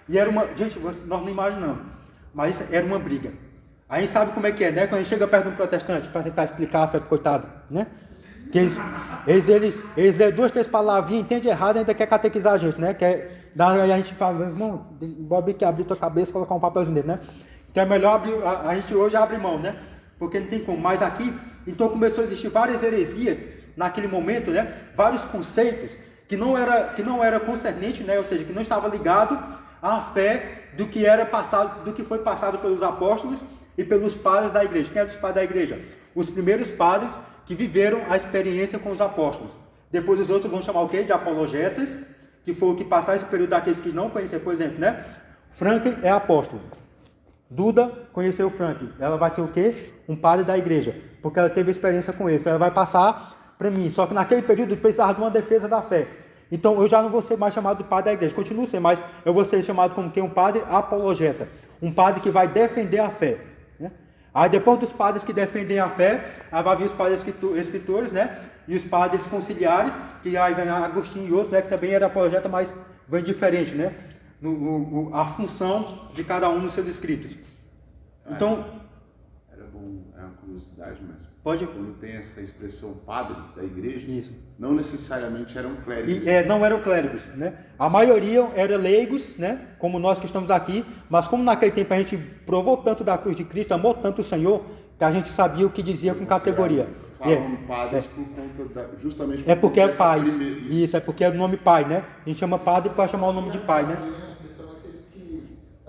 e era uma, gente, nós não imaginamos, mas era uma briga. Aí sabe como é que é, né? Quando a gente chega perto de um protestante para tentar explicar a fé, coitado, né? Que eles lêem 2, 3 palavrinhas, entende errado e ainda quer catequizar a gente, né? Aí a gente fala, irmão, bora que abrir tua cabeça e colocar um papelzinho dentro, né? Então é melhor abrir, a gente hoje abre mão, né? Porque não tem como. Mas aqui, então começou a existir várias heresias naquele momento, né? Vários conceitos que não era concernente, né? Ou seja, que não estava ligado à fé do que era passado, do que foi passado pelos apóstolos e pelos padres da igreja. Quem eram os padres da igreja? Os primeiros padres que viveram a experiência com os apóstolos. Depois os outros vão chamar o quê? De apologetas, que foi o que passaram esse período daqueles que não conheciam. Por exemplo, né? Franklin é apóstolo. Duda conheceu Franklin. Ela vai ser o quê? Um padre da igreja, porque ela teve experiência com ele. Então ela vai passar para mim. Só que naquele período precisava de uma defesa da fé. Então eu já não vou ser mais chamado de padre da igreja. Continuo sendo, mas eu vou ser chamado como quem? Um padre apologeta. Um padre que vai defender a fé. Aí depois dos padres que defendem a fé, aí vai vir os padres escritores, né? E os padres conciliares, que aí vem Agostinho e outros, né? Que também era apologeta, mas vem diferente, né? A função de cada um nos seus escritos. Então... Era bom, é uma curiosidade, mas pode... quando tem essa expressão padres da igreja, isso, não necessariamente eram clérigos. Não eram clérigos, né? A maioria era leigos, né? Como nós que estamos aqui, mas como naquele tempo a gente provou tanto da cruz de Cristo, amou tanto o Senhor, que a gente sabia o que dizia com categoria. Falam padres por conta justamente por porque é pai. Isso. Isso, é porque é o nome pai, né? A gente chama padre para chamar o nome de pai, né?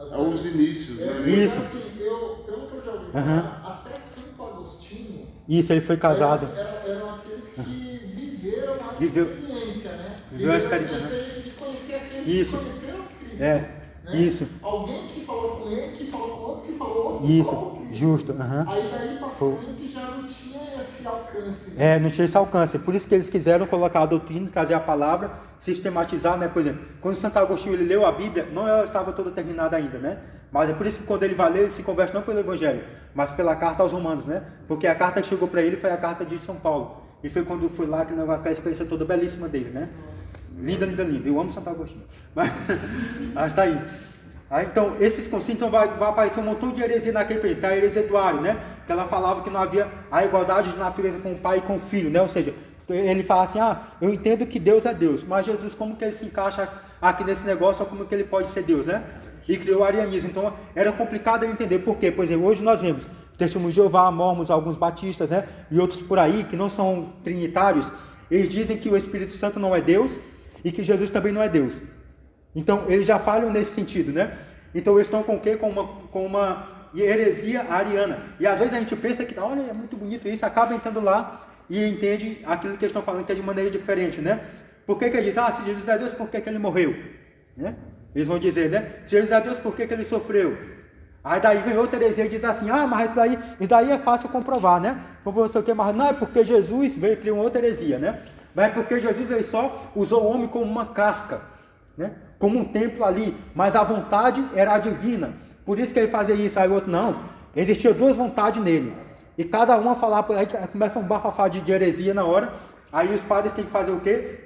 É os inícios, né? Isso. Assim, pelo que eu já ouvi falar, até Santo Agostinho... Isso, ele foi casado. Eram aqueles que viveram a Viveu, experiência, né? Viveu a experiência. De conhecer aqueles isso. que conheceram Cristo. Né? Isso. Alguém que falou com ele, que falou com outro, que falou outro, isso. Falou com Cristo. Justo. Aí daí para frente já não tinha esse alcance. Né? Não tinha esse alcance. Por isso que eles quiseram colocar a doutrina, trazer a palavra, sistematizar, né? Por exemplo, quando Santo Agostinho ele leu a Bíblia, não ela estava toda terminada ainda, né? Mas é por isso que quando ele vai ler, ele se converte não pelo Evangelho, mas pela carta aos Romanos, né? Porque a carta que chegou para ele foi a carta de São Paulo. E foi quando foi lá aquela experiência toda belíssima dele, né? Linda, linda, linda. Eu amo Santo Agostinho. Mas está aí. Então, esses concílios, então vai aparecer um montão de heresia naquele período. A heresia do Ário, né? Que ela falava que não havia a igualdade de natureza com o pai e com o filho, né? Ou seja, ele fala assim, eu entendo que Deus é Deus, mas Jesus, como que ele se encaixa aqui nesse negócio, ou como que ele pode ser Deus, né? e criou o arianismo. Então era complicado de entender. Por quê? Por exemplo, hoje nós vemos Testemunho de Jeová, Mórmons, alguns batistas, né, e outros por aí que não são trinitários. Eles dizem que o Espírito Santo não é Deus e que Jesus também não é Deus. Então eles já falham nesse sentido, né? Então eles estão com o quê? Com uma heresia ariana. E às vezes a gente pensa que, olha, é muito bonito isso, acaba entrando lá e entende aquilo que eles estão falando, que é de maneira diferente, né? Por que eles dizem, se Jesus é Deus, por que ele morreu? Né? Eles vão dizer, né? Se Jesus é Deus, por que ele sofreu? Aí daí vem outra heresia e diz assim, mas isso daí é fácil comprovar, né? Como sei o que, mas não é porque Jesus veio e criou outra heresia, né? Mas é porque Jesus ele só usou o homem como uma casca, né? Como um templo ali, mas a vontade era divina. Por isso que ele fazia isso, aí o outro não. Existia duas vontades nele. E cada uma falava, aí começa um bafafá de heresia na hora. Aí os padres têm que fazer o quê?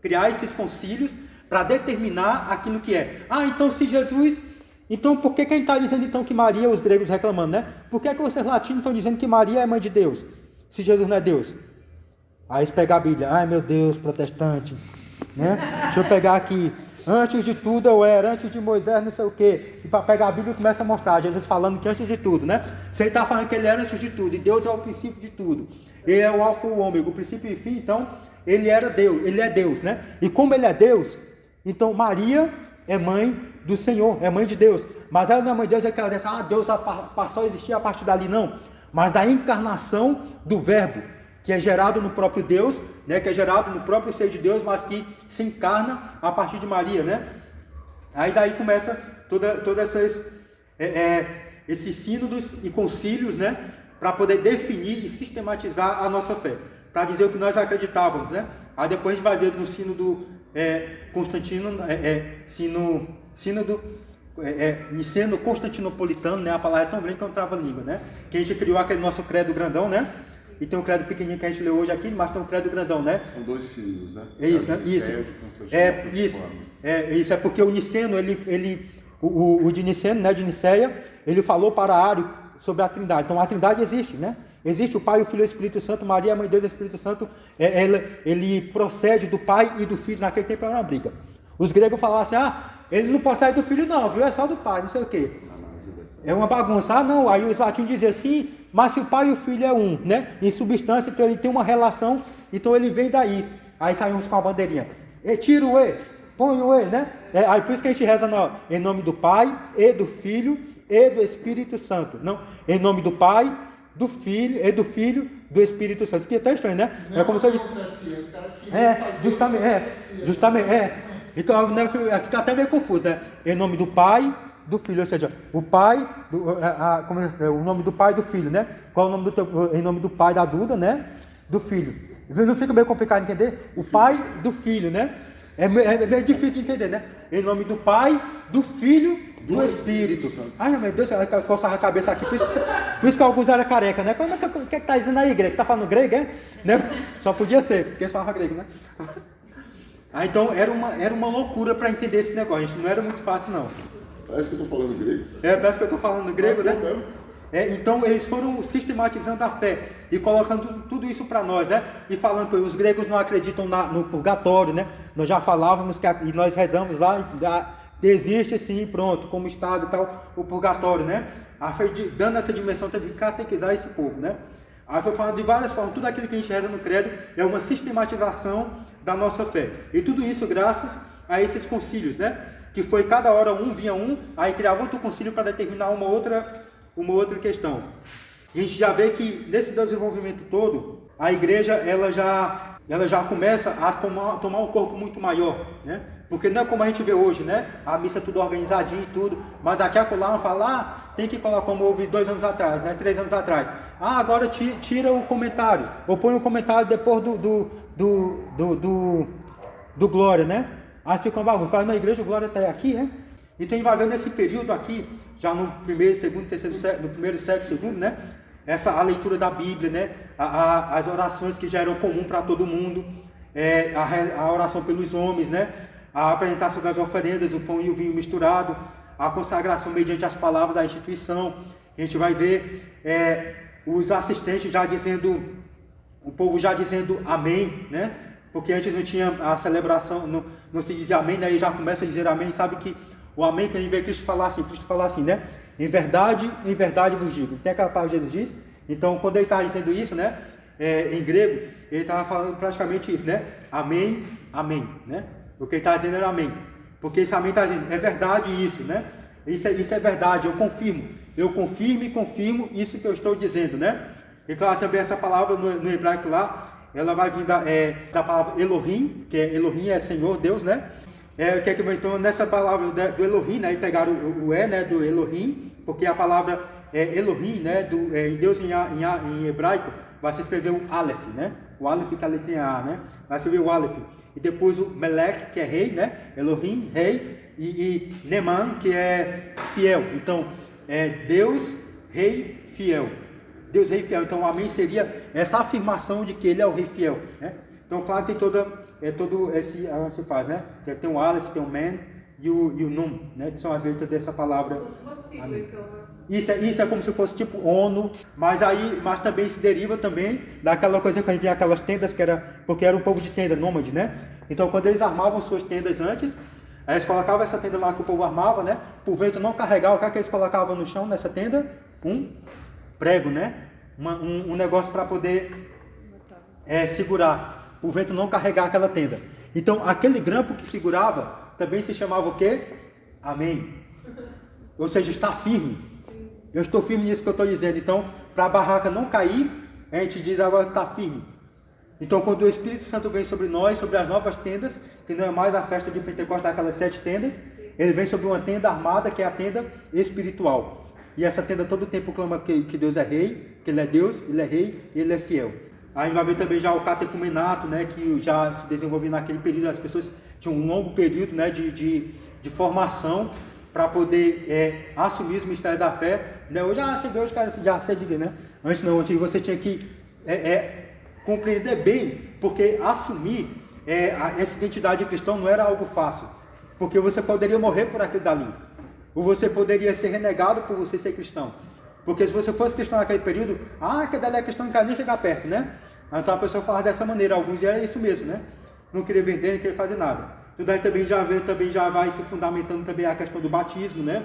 Criar esses concílios para determinar aquilo que é. Então se Jesus... Então por que quem está dizendo então que Maria, os gregos reclamando, né? Por que vocês latinos estão dizendo que Maria é mãe de Deus? Se Jesus não é Deus? Aí eles pegam a Bíblia. Ai meu Deus, protestante. Né? Deixa eu pegar aqui. Antes de tudo eu era, antes de Moisés não sei o quê. E para pegar a Bíblia começa a mostrar, Jesus falando que antes de tudo, né? Se ele está falando que ele era antes de tudo, e Deus é o princípio de tudo. Ele é o alfa e o ômega, o princípio e o fim, então ele era Deus, ele é Deus, né? E como ele é Deus, então Maria é mãe do Senhor, é mãe de Deus. Mas ela não é mãe de Deus, é que ela diz, Deus passou a existir a partir dali, não. Mas da encarnação do verbo, que é gerado no próprio Deus, né, que é gerado no próprio ser de Deus, mas que se encarna a partir de Maria, né? Aí daí começa todas esses sínodos e concílios, né, para poder definir e sistematizar a nossa fé, para dizer o que nós acreditávamos, né? Aí depois a gente vai ver no sínodo Constantino, sínodo niceno-constantinopolitano, né? A palavra é tão grande que não trava a língua, né? Que a gente criou aquele nosso credo grandão, né? E tem um credo pequenininho que a gente leu hoje aqui, mas tem um credo grandão, né? São dois sínodos, né? Isso. É porque o Niceno, o de Niceno, né, de Niceia, ele falou para Ário sobre a Trindade. Então a Trindade existe, né? Existe o Pai, o Filho e o Espírito Santo. Maria, a Mãe de Deus e o Espírito Santo, ele procede do Pai e do Filho. Naquele tempo era uma briga. Os gregos falavam assim, ele não procede do Filho não, viu? É só do Pai, não sei o quê. É uma bagunça. Não. Aí os latinos diziam assim, mas se o Pai e o Filho é um, né? Em substância, então ele tem uma relação, então ele vem daí. Aí saem uns com a bandeirinha. Tira o E, põe o E, né? Aí por isso que a gente reza em nome do Pai, e do Filho, e do Espírito Santo. Não, em nome do Pai, do Filho, e do Filho, do Espírito Santo. Fica até estranho, né? Não, é como se eu disse. Justamente. Então fica até meio confuso, né? Em nome do Pai, do Filho, ou seja, o Pai, o nome do Pai e do Filho, né? Qual é o nome em nome do Pai da Duda, né? Do Filho. Não fica meio complicado de entender? O Pai do Filho, né? É meio difícil de entender, né? Em nome do Pai, do Filho, do Espírito. Ai, meu Deus, eu coçava a cabeça aqui. Por isso que alguns eram careca, né? O que está dizendo aí, grego? Está falando grego, é? Né? Só podia ser, porque eles falavam grego, né? Então era uma loucura para entender esse negócio. Não era muito fácil, não. Parece que eu estou falando grego. Parece que eu estou falando grego, né? Então eles foram sistematizando a fé e colocando tudo isso para nós, né? E falando que os gregos não acreditam no purgatório, né? Nós já falávamos e nós rezamos lá, enfim, existe sim, pronto, como estado e tal, o purgatório, né? Aí foi dando essa dimensão, teve que catequizar esse povo, né? Aí foi falando de várias formas, tudo aquilo que a gente reza no credo é uma sistematização da nossa fé. E tudo isso graças a esses concílios, né? Que foi cada hora vinha aí criava outro concílio para determinar uma outra questão. A gente já vê que nesse desenvolvimento todo, a igreja ela já começa a tomar um corpo muito maior, né? Porque não é como a gente vê hoje, né? A missa tudo organizadinho e tudo, mas aqui a colar fala, tem que colar como houve 2 anos atrás, né? 3 anos atrás. Agora tira o comentário, ou põe o comentário depois do Glória, né? Aí fica uma bagunça. Fala, na igreja o Glória está aqui, né? Então a gente vai ver nesse período aqui, já no primeiro, segundo, terceiro século, no primeiro século, segundo, né? A leitura da Bíblia, né? As orações que já eram comum para todo mundo, a oração pelos homens, né? A apresentação das oferendas, o pão e o vinho misturado, a consagração mediante as palavras da instituição. A gente vai ver os assistentes já dizendo, o povo já dizendo amém, né? Porque antes não tinha a celebração, não se dizia amém, daí já começa a dizer amém. Sabe que o amém que a gente vê Cristo falar assim, né? Em verdade vos digo. Tem aquela palavra que Jesus diz. Então, quando ele está dizendo isso, né? Em grego, ele estava falando praticamente isso, né? Amém, amém, né? O que ele está dizendo era amém. Porque esse amém está dizendo, é verdade isso, né? Isso é verdade, eu confirmo e confirmo isso que eu estou dizendo, né? E claro, também essa palavra no hebraico lá, ela vai vir da palavra Elohim, que Elohim é Senhor, Deus, né? Que é que então nessa palavra do Elohim, né? E pegaram o né? Do Elohim, porque a palavra Elohim, né? Em Deus em hebraico, vai se escrever o Aleph, né? O Aleph que é a letrinha A, né? Vai se escrever o Aleph. E depois o Melech, que é rei, né? Elohim, rei. E Neman, que é fiel. Então, Deus, rei, fiel. Deus, rei, fiel. Então, o amém seria essa afirmação de que ele é o rei fiel, né? Então, claro que tem todo esse, se faz, né? Tem o Aleph, tem o Men e o Num, né? Que são as letras dessa palavra. Amém. Isso é como se fosse tipo ONU, mas também se deriva também daquela coisa que a gente via aquelas tendas porque era um povo de tenda, nômade, né? Então, quando eles armavam suas tendas antes, aí eles colocavam essa tenda lá que o povo armava, né? Para o vento não carregar, o que é que eles colocavam no chão nessa tenda? Um prego, né? Um negócio para poder segurar, para o vento não carregar aquela tenda. Então, aquele grampo que segurava também se chamava o quê? Amém. Ou seja, está firme. Eu estou firme nisso que eu estou dizendo. Então, para a barraca não cair, a gente diz agora que está firme. Então, quando o Espírito Santo vem sobre nós, sobre as novas tendas, que não é mais a festa de Pentecostes, daquelas 7 tendas, ele vem sobre uma tenda armada, que é a tenda espiritual. E essa tenda todo o tempo clama que Deus é rei, que ele é Deus, ele é rei e ele é fiel. Aí a gente vai ver também já o catecumenato, né, que já se desenvolveu naquele período, as pessoas tinham um longo período, né, de formação para poder assumir os mistérios da fé. Né? Hoje cheguei, os caras já sei dizer, né? Antes você tinha que compreender bem, porque assumir essa identidade cristã não era algo fácil, porque você poderia morrer por aquilo dali, ou você poderia ser renegado por você ser cristão, porque se você fosse cristão naquele período, que dali é cristão, não quer nem chegar perto, né? Então a pessoa falava dessa maneira, alguns era isso mesmo, né? Não queria vender, não queria fazer nada. Então daí também já vai se fundamentando também a questão do batismo, né?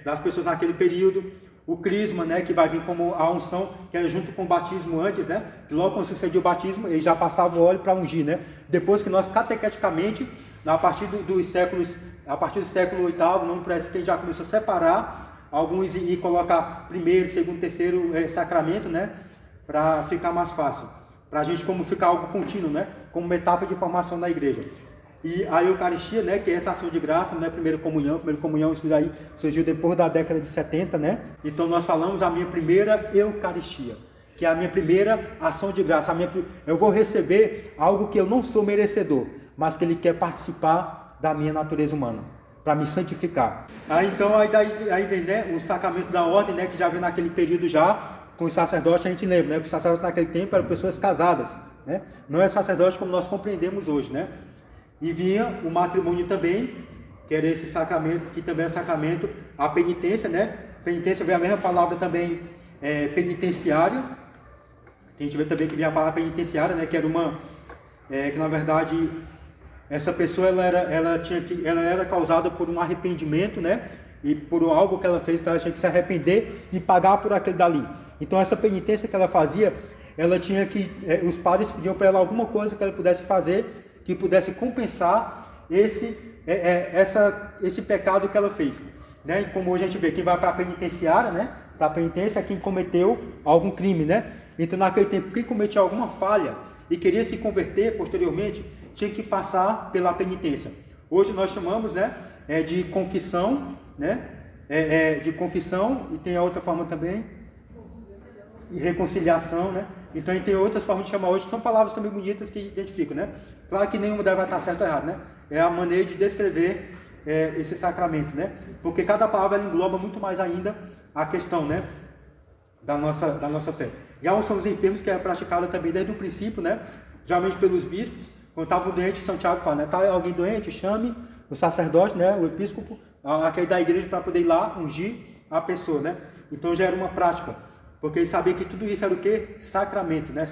Das pessoas naquele período, o crisma, né? Que vai vir como a unção, que era junto com o batismo antes, né? Que logo quando sucedia o batismo, ele já passava o óleo para ungir, né? Depois que nós catequeticamente, a partir do século VIII, não parece que já começou a separar alguns e colocar primeiro, segundo, terceiro sacramento, né? Para ficar mais fácil. Para a gente como ficar algo contínuo, né? Como uma etapa de formação na igreja. E a Eucaristia, né? Que é essa ação de graça, né? Primeira comunhão, isso daí surgiu depois da década de 70, né? Então nós falamos a minha primeira Eucaristia, que é a minha primeira ação de graça. Eu vou receber algo que eu não sou merecedor, mas que Ele quer participar da minha natureza humana, para me santificar. Aí vem, né? O sacramento da ordem, né? Que já vem naquele período já. Com os sacerdotes a gente lembra, né? Que os sacerdotes naquele tempo eram pessoas casadas, né? Não é sacerdote como nós compreendemos hoje, né? E vinha o matrimônio também, que era esse sacramento, que também é sacramento, a penitência, né? Penitência vem a mesma palavra também, penitenciária. A gente vê também que vem a palavra penitenciária, né? Que era que na verdade essa pessoa ela era causada por um arrependimento, né? E por algo que ela fez, que ela tinha que se arrepender e pagar por aquele dali. Então essa penitência que ela fazia, ela tinha que, os padres pediam para ela alguma coisa que ela pudesse fazer, que pudesse compensar esse pecado que ela fez, né? E como hoje a gente vê, quem vai para a penitenciária, né? Para a penitência é quem cometeu algum crime, né? Então naquele tempo, quem cometia alguma falha e queria se converter posteriormente, tinha que passar pela penitência. Hoje nós chamamos, né? De confissão, né? De confissão, e tem a outra forma também, e reconciliação, né? Então a gente tem outras formas de chamar hoje, que são palavras também bonitas que identificam, né? Claro que nenhuma delas vai estar certo ou errado, né? É a maneira de descrever esse sacramento, né? Porque cada palavra ela engloba muito mais ainda a questão, né? Da nossa fé. E a unção dos enfermos, que é praticada também desde o princípio, né? Geralmente pelos bispos. Quando estava doente, São Tiago fala, né? Tá alguém doente, chame o sacerdote, né? O episcopo, aquele da igreja, para poder ir lá ungir a pessoa, né? Então já era uma prática. Porque ele sabia que tudo isso era o quê? Sacramento, né?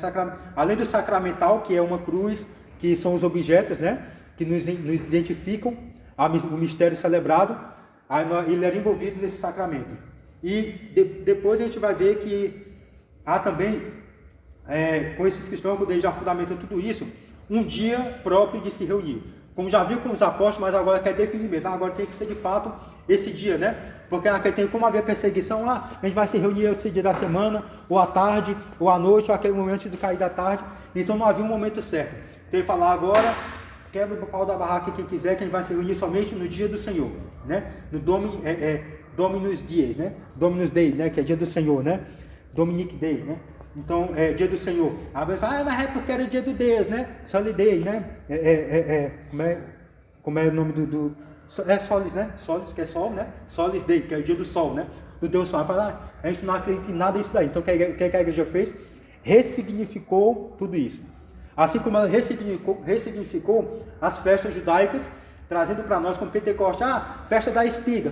Além do sacramental, que é uma cruz, que são os objetos, né? Que nos identificam. o mistério celebrado, aí ele era envolvido nesse sacramento. E depois a gente vai ver que há também, com esses cristãos, quando eles já fundamentam tudo isso, um dia próprio de se reunir. Como já viu com os apóstolos, mas agora quer definir mesmo. Agora tem que ser de fato esse dia, né? Porque como havia perseguição, a gente vai se reunir esse dia da semana, ou à tarde, ou à noite, ou aquele momento do cair da tarde. Então não havia um momento certo. Então ele falar agora, quebra o pau da barraca quem quiser, que a gente vai se reunir somente no dia do Senhor, né? No Dominus Dies, né? Dominus Dei, né? Que é dia do Senhor, né? Dominic Day, né? Então, dia do Senhor. A pessoa fala, mas é porque era dia do Deus, né? Soliday, né? Como é o nome do Solis, né? Solis, que é sol, né? Solis Day, que é o dia do sol, né? Do Deus Sol. Fala, a gente não acredita em nada disso daí. Então, o que a igreja fez? Ressignificou tudo isso. Assim como ela ressignificou as festas judaicas, trazendo para nós como Pentecostes, festa da espiga.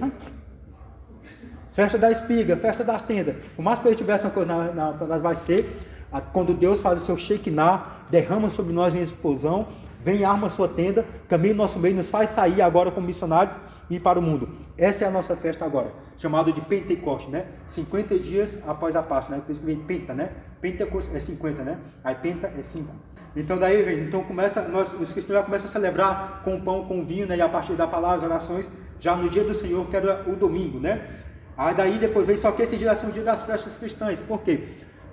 Festa da espiga, festa das tendas. Por mais que ele tivesse uma coisa, vai ser quando Deus faz o seu Shekinah, derrama sobre nós em explosão, vem, arma a sua tenda, caminha no nosso meio, nos faz sair agora como missionários e ir para o mundo. Essa é a nossa festa agora, chamada de Pentecoste, né? 50 dias após a Páscoa, né? Por isso que vem Penta, né? Pentecoste é 50, né? Aí Penta é 5. Então daí vem, os cristãos já começam a celebrar com pão, com vinho, né? E a partir da palavra, as orações, já no dia do Senhor, que era o domingo, né? Aí daí depois veio, só que esse dia ia ser o dia das festas cristãs. Por quê?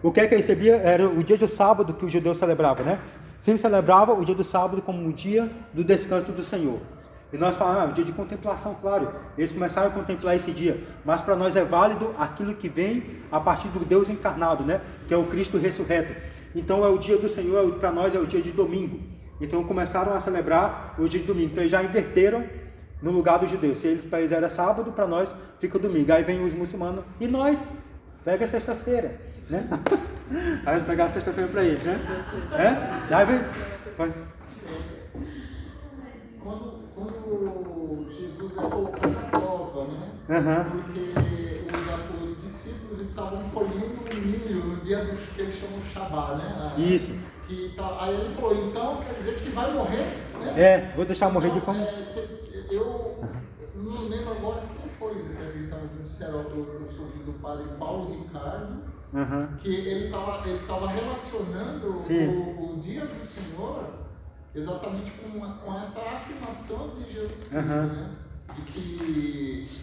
O que é que recebia? Era o dia do sábado que os judeus celebravam, né? Sempre celebrava o dia do sábado como o dia do descanso do Senhor. E nós falamos, o dia de contemplação, claro. Eles começaram a contemplar esse dia. Mas para nós é válido aquilo que vem a partir do Deus encarnado, né? Que é o Cristo ressurreto. Então é o dia do Senhor, para nós é o dia de domingo. Então começaram a celebrar o dia de domingo. Então eles já inverteram no lugar dos judeus. Se para eles era sábado, para nós fica domingo. Aí vem os muçulmanos e nós pega sexta-feira, né? Aí vamos pegar a sexta-feira para eles, né? Aí vem... Quando Jesus é colocado na prova, né? Porque os discípulos estavam colhendo o milho no dia que eles chamam de Shabá, né? Isso. Aí ele falou, então quer dizer que vai morrer, né? Vou deixar morrer de fome. Eu não lembro agora quem foi que a gente estava dizendo, eu sou do padre Paulo Ricardo, que ele estava relacionando o dia do Senhor exatamente com essa afirmação de Jesus Cristo, né?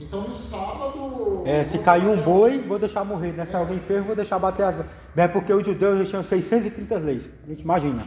Então no sábado... se cair um boi, vou deixar morrer, né? Se alguém enfermo, vou deixar bater as... É porque os judeus já tinham 630 leis, a gente imagina.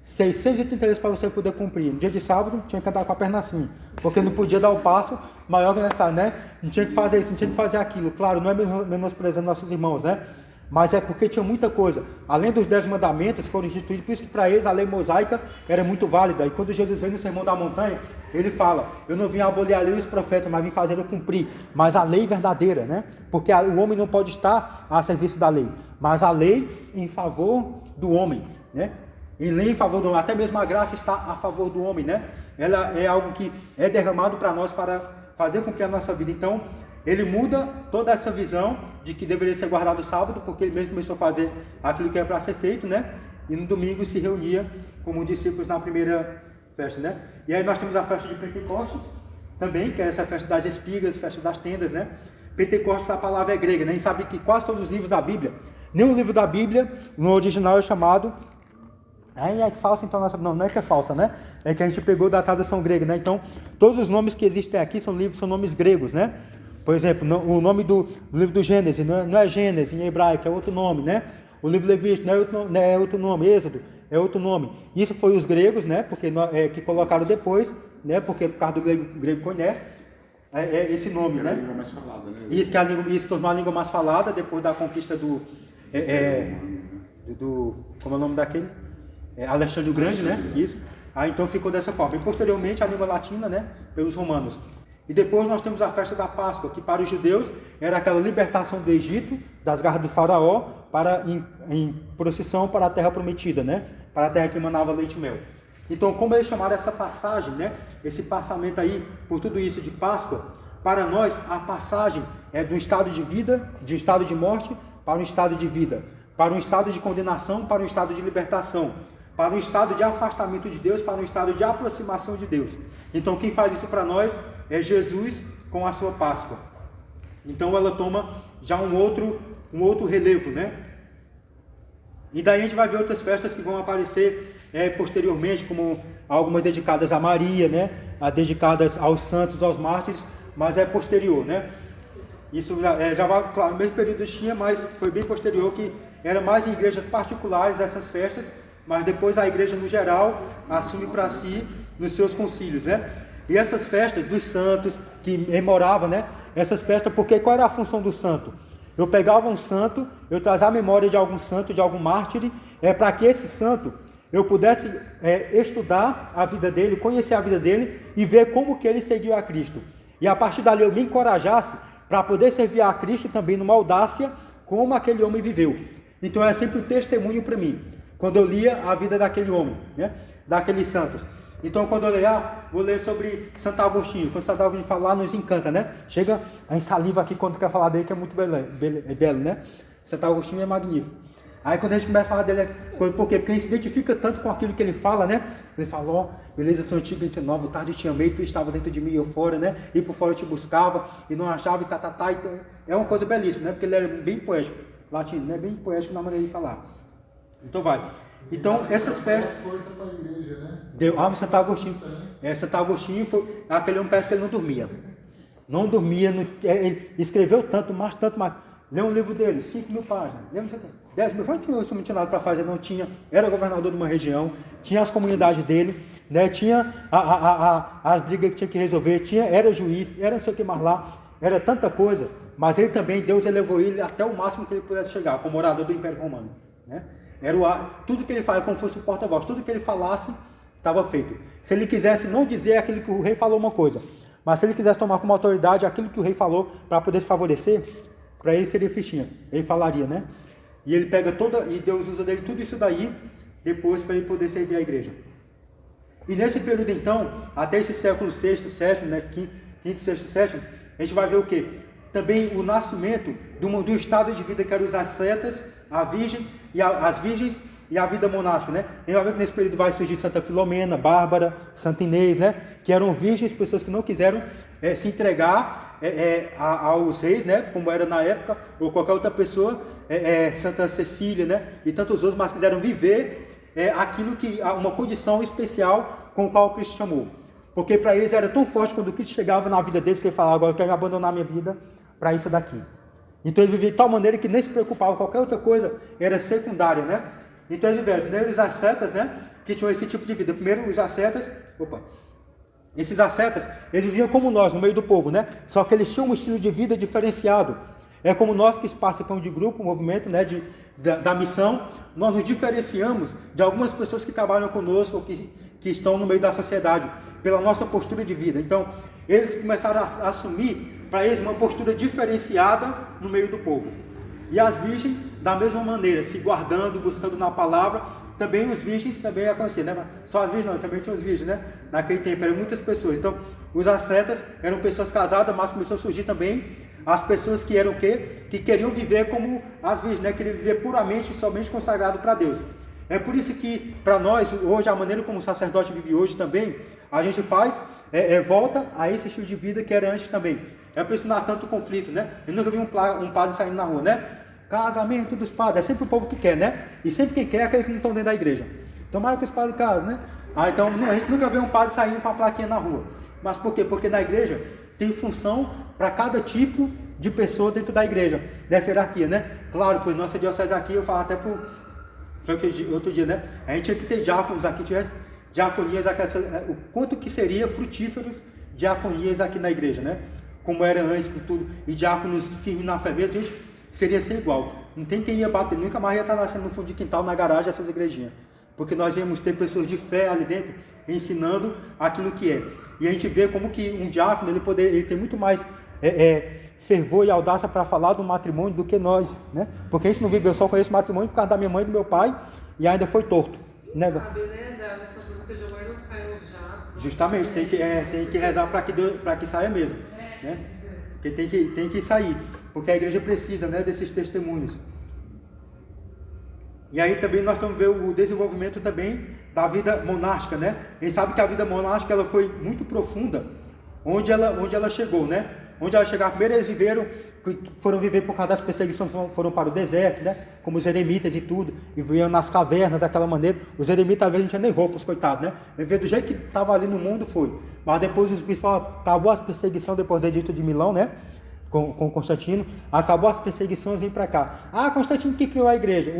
630 leis para você poder cumprir. No dia de sábado, tinha que andar com a perna assim, porque não podia dar o passo maior que nessa, né? Não tinha que fazer isso, não tinha que fazer aquilo. Claro, não é menosprezando nossos irmãos, né? Mas é porque tinha muita coisa. Além dos 10 mandamentos, foram instituídos, por isso que para eles a lei mosaica era muito válida. E quando Jesus vem no Sermão da Montanha, ele fala, eu não vim abolir a lei e os profetas, mas vim fazer eu cumprir. Mas a lei verdadeira, né? Porque o homem não pode estar a serviço da lei, mas a lei em favor do homem, né? Em lei em favor do homem, até mesmo a graça está a favor do homem, né? Ela é algo que é derramado para nós para fazer cumprir a nossa vida. Então, ele muda toda essa visão de que deveria ser guardado o sábado, porque ele mesmo começou a fazer aquilo que é para ser feito, né? E no domingo se reunia como discípulos na primeira festa, né? E aí nós temos a festa de Pentecostes também, que é essa festa das espigas, festa das tendas, né? Pentecostes, a palavra é grega, né? A gente sabe que quase todos os livros da Bíblia, nenhum livro da Bíblia no original é chamado... Aí é falsa, então não é que é falsa, né? É que a gente pegou da tradução grega, né? Então, todos os nomes que existem aqui são nomes gregos, né? Por exemplo, o nome do livro do Gênesis não é Gênesis em hebraico, é outro nome, né? O livro Levítico não é outro nome, Êxodo é outro nome. Isso foi os gregos, né? Porque que colocaram depois, né? Porque por causa do grego koiné, esse nome, né? É a língua mais falada, né? Isso tornou a língua mais falada depois da conquista do como é o nome daquele? Alexandre o Grande, né? Isso. Aí então ficou dessa forma. E posteriormente a língua latina, né? Pelos romanos. E depois nós temos a festa da Páscoa, que para os judeus era aquela libertação do Egito, das garras do faraó, para em procissão para a terra prometida, né? Para a terra que manava leite e mel. Então, como eles chamaram essa passagem, né? Esse passamento aí, por tudo isso de Páscoa, para nós a passagem é do estado de vida, de um estado de morte, para um estado de vida. Para um estado de condenação, para um estado de libertação. para um estado de afastamento de Deus, para um estado de aproximação de Deus. Então quem faz isso para nós é Jesus com a sua Páscoa. Então ela toma já um outro relevo, né? E daí a gente vai ver outras festas que vão aparecer posteriormente, como algumas dedicadas a Maria, né? Dedicadas aos santos, aos mártires, mas é posterior, né? Isso já vai, claro, no mesmo período tinha, mas foi bem posterior, que era mais em igrejas particulares essas festas, mas depois a igreja no geral assume para si nos seus concílios, né? E essas festas dos santos que memoravam, né? Essas festas, porque qual era a função do santo? Eu pegava um santo, eu trazia a memória de algum santo, de algum mártir, para que esse santo eu pudesse estudar a vida dele, conhecer a vida dele e ver como que ele seguiu a Cristo. E a partir dali eu me encorajasse para poder servir a Cristo também numa audácia como aquele homem viveu. Então é sempre um testemunho para mim, quando eu lia a vida daquele homem, né? Daqueles santos. Então quando eu ler, vou ler sobre Santo Agostinho. Quando Santo Agostinho falar, nos encanta, né? Chega em saliva aqui quando quer falar dele, que é muito belo, né? Santo Agostinho é magnífico. Aí quando a gente começa a falar dele, por quê? Porque a gente se identifica tanto com aquilo que ele fala, né? Ele falou, beleza, tu antigo, gente nova, tarde eu te amei, tu estava dentro de mim e eu fora, né? E por fora eu te buscava e não achava e então é uma coisa belíssima, né? Porque ele era bem poético, latino, né? Bem poético na maneira de falar. Então vai. Então essas festas... Força para a igreja, né? Deu, Santo Agostinho. Santo Agostinho foi aquele homem, parece que ele não dormia. Não dormia, ele escreveu tanto, mas lê um livro dele, 5.000 páginas, lê não sei o que, 10.000, não tinha nada para fazer, não tinha, era governador de uma região, tinha as comunidades dele, né? Tinha as brigas que tinha que resolver, era juiz, era não sei o que mais lá, era tanta coisa, mas ele também, Deus elevou ele até o máximo que ele pudesse chegar, como orador do Império Romano, né? Tudo que ele fazia, como fosse o porta-voz, tudo que ele falasse, estava feito. Se ele quisesse não dizer aquilo que o rei falou uma coisa, mas se ele quisesse tomar como autoridade aquilo que o rei falou para poder se favorecer, para ele seria fichinha, ele falaria, né? E ele pega e Deus usa dele tudo isso daí, depois para ele poder servir a igreja. E nesse período então, até esse século VI, VII, né? Quinto, sexto, sétimo, a gente vai ver o quê? Também o nascimento do estado de vida que eram os ascetas, as virgens e a vida monástica, né? A gente vai ver que nesse período vai surgir Santa Filomena, Bárbara, Santa Inês, né? Que eram virgens, pessoas que não quiseram se entregar aos reis, né? Como era na época, ou qualquer outra pessoa, Santa Cecília, né? E tantos outros, mas quiseram viver aquilo que, uma condição especial com o qual o Cristo chamou. Porque para eles era tão forte quando o Cristo chegava na vida deles, que ele falava, agora eu quero abandonar minha vida para isso daqui. Então ele vivia de tal maneira que nem se preocupava, qualquer outra coisa era secundária, né? Então eles viveram, primeiro os ascetas, né? Que tinham esse tipo de vida. Primeiro os ascetas, esses ascetas, eles viviam como nós, no meio do povo, né? Só que eles tinham um estilo de vida diferenciado. É como nós que participamos de grupo, movimento, né? Da missão, nós nos diferenciamos de algumas pessoas que trabalham conosco, que estão no meio da sociedade, pela nossa postura de vida. Então, eles começaram a assumir para eles uma postura diferenciada no meio do povo. E as virgens, da mesma maneira, se guardando, buscando na palavra, também os virgens também é conhecido, né? Só as virgens não, também tinha os virgens, né? Naquele tempo eram muitas pessoas. Então, os ascetas eram pessoas casadas, mas começou a surgir também as pessoas que eram o quê? Que queriam viver como as virgens, né? Queriam viver puramente e somente consagrado para Deus. É por isso que, para nós, hoje, a maneira como o sacerdote vive hoje também, a gente faz, volta a esse estilo de vida que era antes também. É por isso que não há tanto conflito, né? Eu nunca vi um padre saindo na rua, né? Casamento dos padres, é sempre o povo que quer, né? E sempre quem quer é aqueles que não estão dentro da igreja. Tomara que os padres casem, né? Então, a gente nunca vê um padre saindo com a plaquinha na rua. Mas por quê? Porque na igreja tem função para cada tipo de pessoa dentro da igreja, dessa hierarquia, né? Claro, pois nossa diocese aqui, eu falo até por outro dia, né? A gente tinha que ter diáconos aqui, diaconias, o quanto que seria frutíferos diaconias aqui na igreja, né? Como era antes, com tudo, e diáconos firmes na fé mesmo, gente, seria ser igual. Não tem quem ia bater, nunca mais ia estar nascendo no fundo de quintal, na garagem, essas igrejinhas. Porque nós íamos ter pessoas de fé ali dentro, ensinando aquilo que é. E a gente vê como que um diácono, ele tem muito mais fervor e audácia para falar do matrimônio do que nós, né? Porque a gente não vive, eu só conheço matrimônio por causa da minha mãe e do meu pai, e ainda foi torto, né? Sabe, né? Da missão que você jogou e não saiam os jatos. Justamente, tem que rezar para que saia mesmo, né? Porque tem que sair, porque a igreja precisa, né, desses testemunhos. E aí também nós estamos vendo o desenvolvimento também da vida monástica, né? A gente sabe que a vida monástica ela foi muito profunda, onde ela chegou, né? Onde ela chegou, primeiro eles foram viver por causa das perseguições, foram para o deserto, né? Como os eremitas e tudo, e viviam nas cavernas daquela maneira. Os eremitas às vezes não tinham nem roupa, os coitados, né? Viver do jeito que estava ali no mundo foi. Mas depois os bispos falaram, acabou a perseguição depois do edito de Milão, né? Com Constantino, acabou as perseguições, vem para cá. Ah, Constantino que criou a igreja,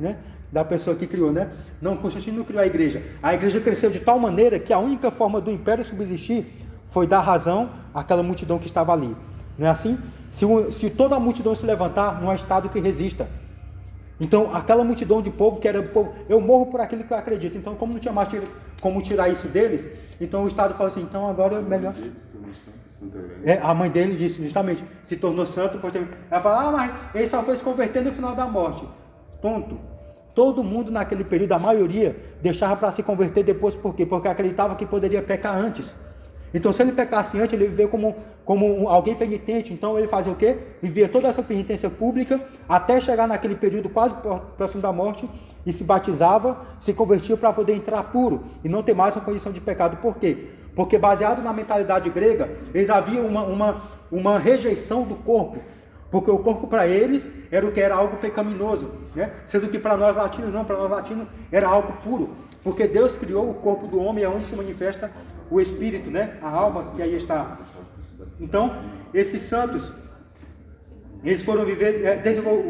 né? Da pessoa que criou, né? Não, Constantino não criou a igreja. A igreja cresceu de tal maneira que a única forma do império subsistir foi dar razão àquela multidão que estava ali. Não é assim? Se toda a multidão se levantar, não há Estado que resista. Então, aquela multidão de povo que era povo, eu morro por aquilo que eu acredito. Então, como não tinha mais como tirar isso deles, então o Estado falou assim, então agora é melhor. A mãe dele disse justamente, se tornou santo. Ela fala, mas ele só foi se converter no final da morte. Tonto. Todo mundo naquele período, a maioria, deixava para se converter depois, por quê? Porque acreditava que poderia pecar antes. Então, se ele pecasse antes, ele vivia como alguém penitente. Então, ele fazia o quê? Vivia toda essa penitência pública, até chegar naquele período quase próximo da morte, e se batizava, se convertia para poder entrar puro, e não ter mais uma condição de pecado. Por quê? Porque, baseado na mentalidade grega, eles haviam uma rejeição do corpo. Porque o corpo para eles era o que era algo pecaminoso, né? Sendo que para nós latinos não, para nós latinos era algo puro. Porque Deus criou o corpo do homem, é onde se manifesta o espírito, né? A alma que aí está. Então, esses santos, eles foram viver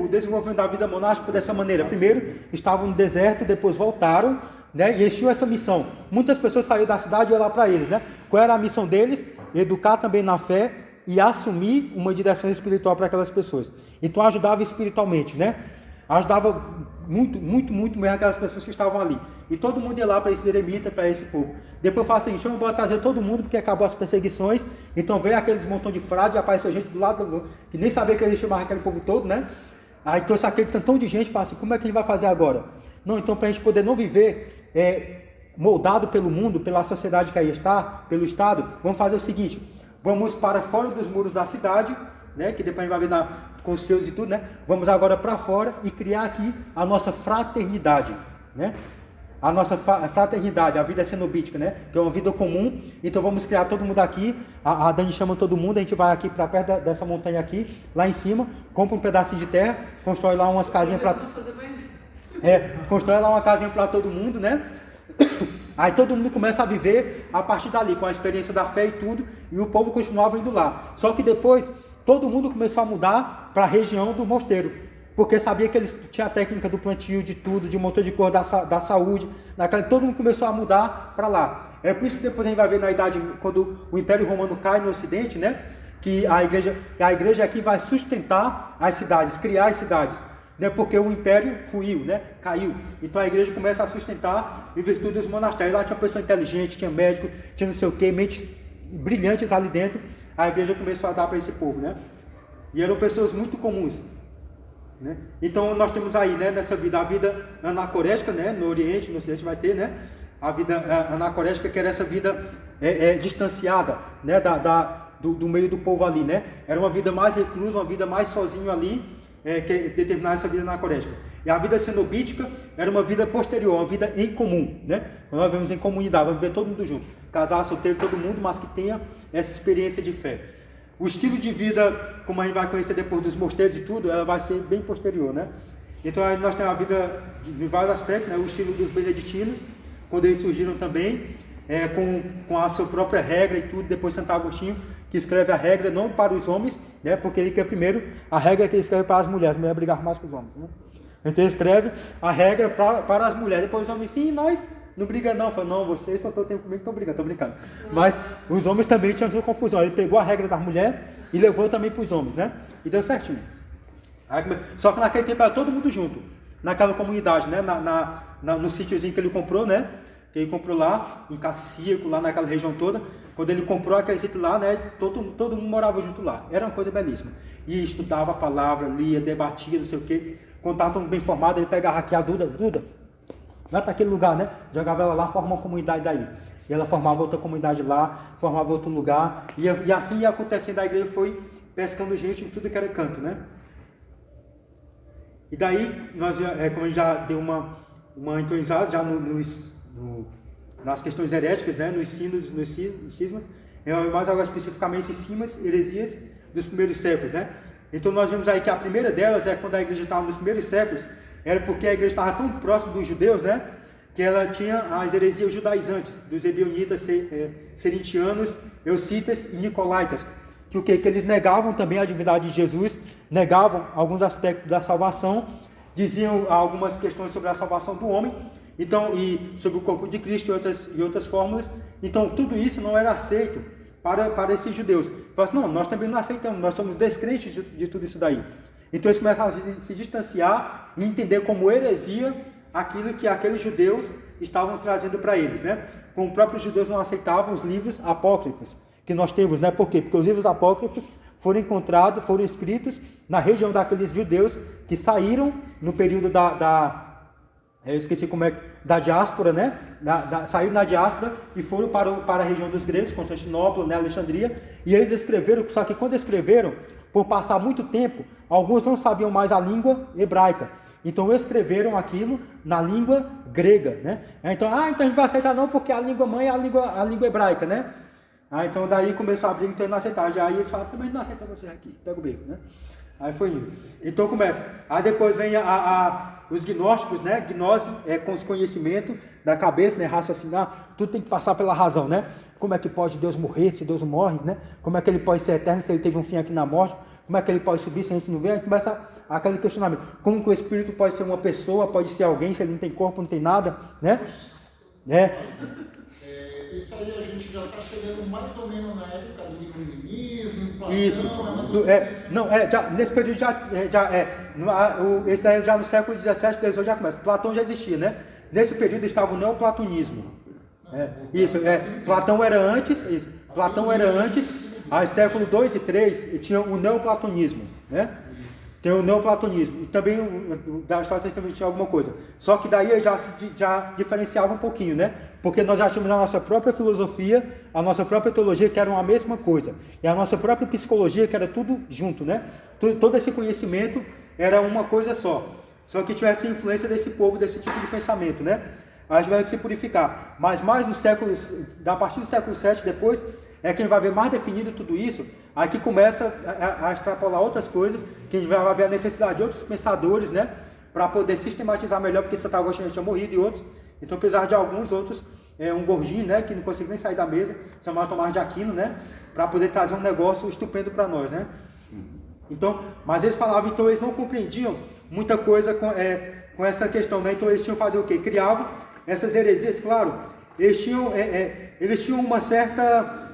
o desenvolvimento da vida monástica foi dessa maneira. Primeiro, estavam no deserto, depois voltaram, né? E enchiam essa missão. Muitas pessoas saíram da cidade e iam lá para eles, né? Qual era a missão deles? Educar também na fé e assumir uma direção espiritual para aquelas pessoas. Então, ajudava espiritualmente, né? Ajudava muito mesmo aquelas pessoas que estavam ali. E todo mundo ia lá para esse eremita, para esse povo. Depois fala assim, deixa eu trazer todo mundo, porque acabou as perseguições. Então veio aqueles montão de frades, apareceu gente do lado, que nem sabia que eles chamavam aquele povo todo, né? Aí trouxe aquele tantão de gente, fala assim, como é que a gente vai fazer agora? Não, então para a gente poder não viver moldado pelo mundo, pela sociedade que aí está, pelo Estado, vamos fazer o seguinte, vamos para fora dos muros da cidade, né? Que depois a gente vai ver com os fios e tudo, né? Vamos agora para fora e criar aqui a nossa fraternidade, né? A nossa fraternidade, a vida cenobítica, né? Que é uma vida comum. Então vamos criar todo mundo aqui. A Dani chama todo mundo. A gente vai aqui para perto dessa montanha aqui, lá em cima, compra um pedacinho de terra, constrói lá umas casinhas para. Constrói lá uma casinha para todo mundo, né? Aí todo mundo começa a viver a partir dali, com a experiência da fé e tudo, e o povo continuava indo lá. Só que depois todo mundo começou a mudar para a região do mosteiro, porque sabia que eles tinham a técnica do plantio, de tudo, de motor de cor, da saúde, todo mundo começou a mudar para lá. É por isso que depois a gente vai ver na idade, quando o Império Romano cai no Ocidente, né, que a igreja aqui vai sustentar as cidades, criar as cidades, né, porque o Império ruiu, né, caiu. Então a igreja começa a sustentar em virtude dos monastérios. Lá tinha pessoa inteligente, tinha médico, tinha não sei o que, mentes brilhantes ali dentro. A igreja começou a dar para esse povo, né? E eram pessoas muito comuns, né? Então nós temos aí, né, nessa vida, a vida anacorética, né? No Oriente, no Ocidente vai ter, né? A vida anacorética, que era essa vida distanciada, né? Do meio do povo ali, né? Era uma vida mais reclusa, uma vida mais sozinho ali, que determinava essa vida anacorética. E a vida cenobítica era uma vida posterior, uma vida em comum, né? Quando nós vemos em comunidade, vamos ver todo mundo junto, casar, solteiro, todo mundo, mas que tenha essa experiência de fé. O estilo de vida, como a gente vai conhecer depois dos mosteiros e tudo, ela vai ser bem posterior, né? Então aí nós temos a vida de vários aspectos, né? O estilo dos beneditinos, quando eles surgiram também, com a sua própria regra e tudo. Depois Santo Agostinho, que escreve a regra não para os homens, né? Porque ele quer primeiro a regra que ele escreve para as mulheres brigar mais com os homens, né? Então ele escreve a regra para as mulheres, depois os homens, sim, nós não briga não, fala, não, vocês estão todo tempo comigo, estão brigando, mas os homens também tinham sua confusão. Ele pegou a regra das mulheres e levou também para os homens, né? E deu certinho. Só que naquele tempo era todo mundo junto, naquela comunidade, né? No sítiozinho que ele comprou, né? Que ele comprou lá em Cacicíaco, lá naquela região toda. Quando ele comprou aquele sítio lá, né? Todo mundo morava junto lá. Era uma coisa belíssima. E estudava a palavra, lia, debatia, não sei o quê. Quando estava todo bem formado, ele pegava aqui a Duda, vai para aquele lugar, né? Jogava ela lá, formava uma comunidade daí. E ela formava outra comunidade lá, formava outro lugar. E assim ia acontecendo, a igreja foi pescando gente em tudo que era canto, né? E daí, como a gente já deu uma entronizada já nas questões heréticas, né, nos cismas, mais agora especificamente cismas, heresias dos primeiros séculos, né? Então nós vemos aí que a primeira delas é quando a igreja estava nos primeiros séculos, era porque a igreja estava tão próxima dos judeus, né, que ela tinha as heresias judaizantes, dos ebionitas, serintianos, eucitas e nicolaítas, que eles negavam também a divindade de Jesus, negavam alguns aspectos da salvação, diziam algumas questões sobre a salvação do homem, então, e sobre o corpo de Cristo e outras fórmulas. Então tudo isso não era aceito para esses judeus. Falaram, não, nós também não aceitamos, nós somos descrentes de tudo isso daí. Então eles começaram a se distanciar e entender como heresia aquilo que aqueles judeus estavam trazendo para eles, né? Como os próprios judeus não aceitavam os livros apócrifos que nós temos, né? Por quê? Porque os livros apócrifos foram foram escritos na região daqueles judeus que saíram no período eu esqueci como é, da diáspora, né? Saíram na diáspora e foram para a região dos gregos, Constantinopla, né? Alexandria, e eles escreveram, só que quando escreveram, por passar muito tempo, alguns não sabiam mais a língua hebraica, então escreveram aquilo na língua grega, né? Então a gente vai aceitar não, porque a língua mãe é a língua hebraica, né? Então daí começou a briga, então eles não aceitaram, aí eles falaram, também não aceita vocês aqui, pega o beco, né? Aí foi indo. Então começa. Aí depois vem os gnósticos, né? Gnose é com conhecimento da cabeça, né? Raciocinar, tudo tem que passar pela razão, né? Como é que pode Deus morrer se Deus morre, né? Como é que ele pode ser eterno se ele teve um fim aqui na morte? Como é que ele pode subir se a gente não vê? Aí começa aquele questionamento. Como que o espírito pode ser uma pessoa, pode ser alguém, se ele não tem corpo, não tem nada, né? Isso aí a gente já está chegando mais ou menos na época do iluminismo, Platão, Isso. Nesse período esse daí já no século XVII, XVIII já começa. Platão já existia, né? Nesse período estava o neoplatonismo. Platão era antes, aí século II e III tinha o neoplatonismo, né? Tem o neoplatonismo, e também da história também tinha alguma coisa. Só que daí já diferenciava um pouquinho, né? Porque nós já tínhamos a nossa própria filosofia, a nossa própria teologia, que eram a mesma coisa. E a nossa própria psicologia, que era tudo junto, né? Todo esse conhecimento era uma coisa só. Só que tivesse influência desse povo, desse tipo de pensamento, né? A gente vai se purificar. Mas mais a partir do século VII, depois, é quem vai ver mais definido tudo isso, aí que começa a extrapolar outras coisas, que a gente vai ver a necessidade de outros pensadores, né, para poder sistematizar melhor, porque Santo Agostinho tinha morrido e outros, então precisava de alguns outros, um gordinho, né, que não conseguia nem sair da mesa, chamado Tomás de Aquino, né, para poder trazer um negócio estupendo para nós, né. Então, mas eles falavam, então eles não compreendiam muita coisa com essa questão, né, então eles tinham que fazer o quê? Criavam essas heresias, claro, eles tinham uma certa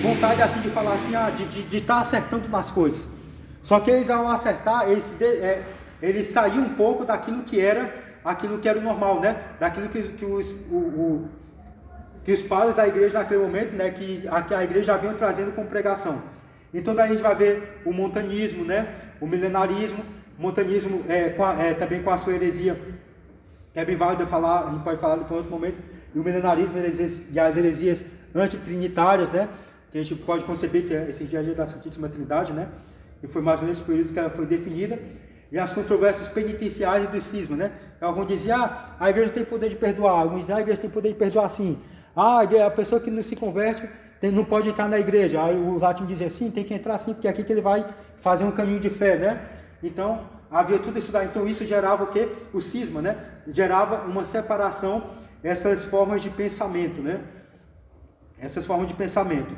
vontade assim de falar assim, de estar acertando nas coisas. Só que eles ao acertar, eles saíam um pouco daquilo que era o normal, né? Daquilo que os padres da igreja naquele momento, né? Que a igreja já vinha trazendo com pregação. Então daí a gente vai ver o montanismo, né? O milenarismo, montanismo também com a sua heresia, que é bem válido falar, a gente pode falar depois em outro momento. E o milenarismo e as heresias antitrinitárias, né? Que a gente pode conceber que é esse dia a dia da Santíssima Trindade, né? E foi mais ou menos esse período que ela foi definida. E as controvérsias penitenciais do cisma, né? Alguns diziam, a igreja tem poder de perdoar. Alguns diziam, a igreja tem poder de perdoar sim. A pessoa que não se converte não pode entrar na igreja. Aí o latim dizia, sim, tem que entrar sim, porque é aqui que ele vai fazer um caminho de fé, né? Então, havia tudo isso daí. Então, isso gerava o quê? O cisma, né? Gerava uma separação, essas formas de pensamento, né? Essas formas de pensamento.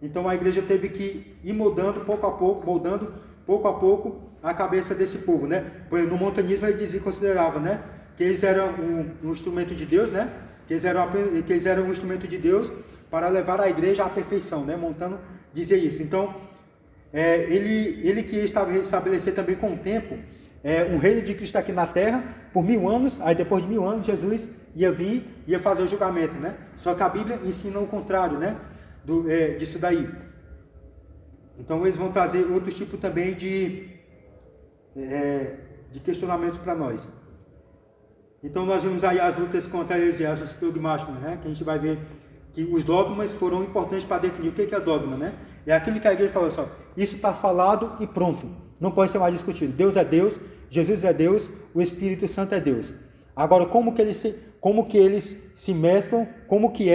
Então a igreja teve que ir moldando pouco a pouco a cabeça desse povo, né? No montanismo ele considerava, né? Que eles eram um instrumento de Deus, né? Que eles eram um instrumento de Deus para levar a igreja à perfeição, né? Montano dizia isso. Então ele quis estabelecer também com o tempo um reino de Cristo aqui na terra por 1000 anos. Aí depois de 1000 anos Jesus ia fazer o julgamento, né? Só que a Bíblia ensina o contrário, né? Disso daí. Então eles vão trazer outros tipos também de questionamentos para nós. Então nós vimos aí as lutas contra a heresia, as dogmáticas, né? Que a gente vai ver que os dogmas foram importantes para definir o que é dogma, né? É aquilo que a igreja falou só, isso está falado e pronto. Não pode ser mais discutido. Deus é Deus, Jesus é Deus, o Espírito Santo é Deus. Agora, como que eles se mesclam, como que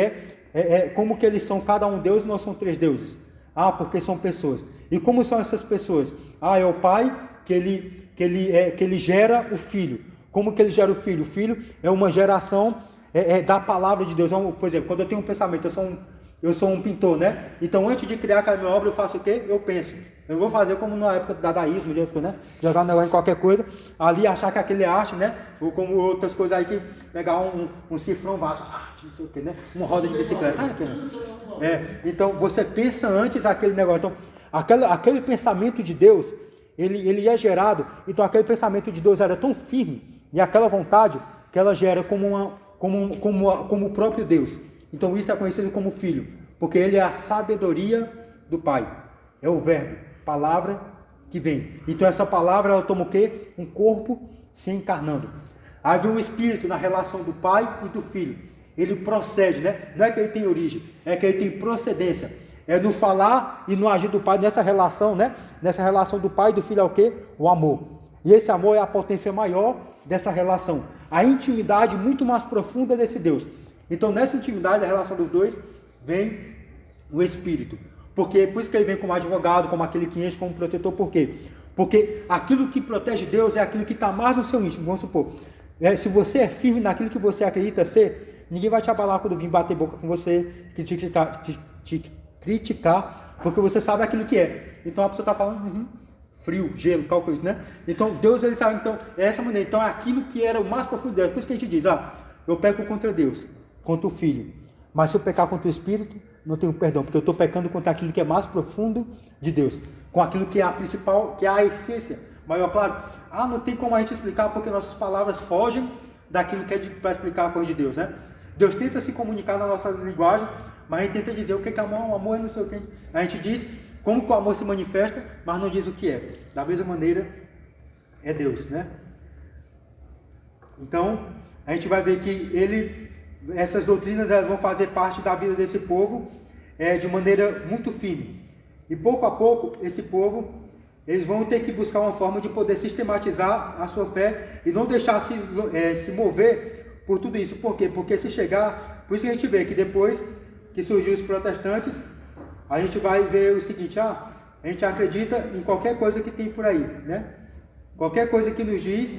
eles são cada um Deus e nós somos 3 deuses? Porque são pessoas. E como são essas pessoas? É o Pai que ele gera o Filho. Como que ele gera o Filho? O Filho é uma geração da palavra de Deus. Por exemplo, quando eu tenho um pensamento, eu sou um pintor, né? Então, antes de criar aquela minha obra, eu faço o quê? Eu penso. Eu não vou fazer como na época do dadaísmo, né? Jogar um negócio em qualquer coisa, ali achar que aquele é arte, né? Ou como outras coisas aí, que pegar um cifrão vaso, arte, não sei o quê, né? Uma roda de bicicleta. Então, você pensa antes aquele negócio. Então, aquele pensamento de Deus, ele é gerado. Então, aquele pensamento de Deus era tão firme, e aquela vontade, que ela gera como o próprio Deus. Então, isso é conhecido como Filho, porque ele é a sabedoria do Pai. É o verbo. Palavra que vem. Então essa palavra, ela toma o quê? Um corpo se encarnando. Aí vem o Espírito na relação do Pai e do Filho. Ele procede, né? Não é que ele tem origem, é que ele tem procedência. É no falar e no agir do Pai, nessa relação, né? Nessa relação do Pai e do Filho é o quê? O amor. E esse amor é a potência maior dessa relação. A intimidade muito mais profunda desse Deus. Então nessa intimidade, a relação dos dois, vem o Espírito. Por isso que ele vem como advogado, como aquele que enche, como protetor. Por quê? Porque aquilo que protege Deus é aquilo que está mais no seu íntimo. Vamos supor, se você é firme naquilo que você acredita ser, ninguém vai te abalar quando vir bater boca com você, te criticar, porque você sabe aquilo que é. Então a pessoa está falando, frio, gelo, tal coisa, né? Então Deus, ele sabe, então é essa maneira. Então é aquilo que era o mais profundo dela. Por isso que a gente diz, eu peco contra Deus, contra o Filho. Mas se eu pecar contra o Espírito, não tenho perdão, porque eu estou pecando contra aquilo que é mais profundo de Deus, com aquilo que é a principal, que é a essência maior. Claro, não tem como a gente explicar, porque nossas palavras fogem daquilo que é para explicar a coisa de Deus, né? Deus tenta se comunicar na nossa linguagem, mas a gente tenta dizer o que é amor. O amor é não sei o que. A gente diz como que o amor se manifesta, mas não diz o que é. Da mesma maneira, é Deus, né? Então, a gente vai ver que essas doutrinas, elas vão fazer parte da vida desse povo de maneira muito firme. E pouco a pouco, esse povo, eles vão ter que buscar uma forma de poder sistematizar a sua fé e não deixar se mover por tudo isso. Por quê? Porque se chegar... Por isso que a gente vê que depois que surgiu os protestantes, a gente vai ver o seguinte, a gente acredita em qualquer coisa que tem por aí, né? Qualquer coisa que nos diz,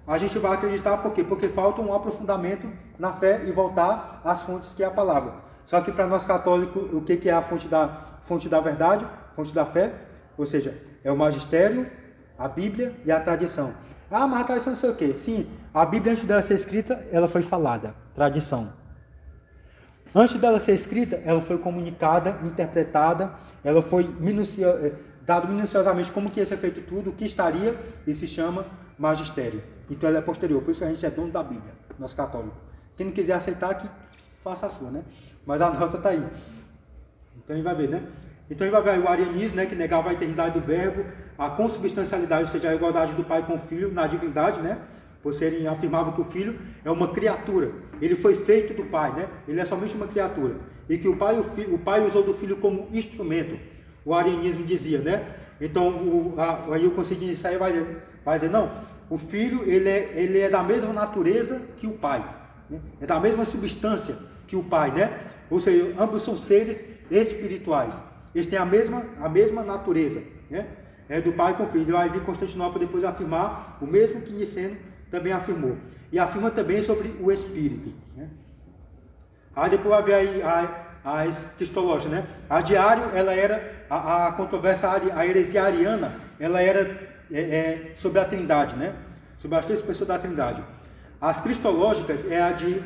a gente vai acreditar. Por quê? Porque falta um aprofundamento na fé e voltar às fontes, que é a palavra. Só que para nós católicos, o que é a fonte da verdade, fonte da fé? Ou seja, é o magistério, a Bíblia e a tradição. Mas a tradição não sei o quê. Sim, a Bíblia, antes dela ser escrita, ela foi falada. Tradição. Antes dela ser escrita, ela foi comunicada, interpretada, ela foi dado minuciosamente como que ia ser feito tudo, o que estaria, e se chama magistério. Então ela é posterior, por isso a gente é dono da Bíblia, nós católicos. Quem não quiser aceitar, que faça a sua, né? Mas a nossa está aí. Então a gente vai ver, né? Então a gente vai ver aí o arianismo, né? Que negava a eternidade do verbo, a consubstancialidade, ou seja, a igualdade do Pai com o Filho na divindade, né? Por serem, afirmavam que o Filho é uma criatura, ele foi feito do Pai, né? Ele é somente uma criatura, e que o Pai usou do Filho como instrumento. O arianismo dizia, né? Então aí o Concílio de Nicéia vai dizer, não, o Filho ele é da mesma natureza que o Pai, né? É da mesma substância que o Pai, né? Ou seja, ambos são seres espirituais, eles têm a mesma natureza, né? É do Pai com o Filho. Ele vai vir Constantinopla depois afirmar o mesmo que Niceno também afirmou, e afirma também sobre o Espírito, né? Aí depois vai ver aí as cristológicas, né? A Diário, ela era a controvérsia, a heresia ariana, ela era sobre a Trindade, né? Sobre as 3 pessoas da Trindade. As cristológicas é a de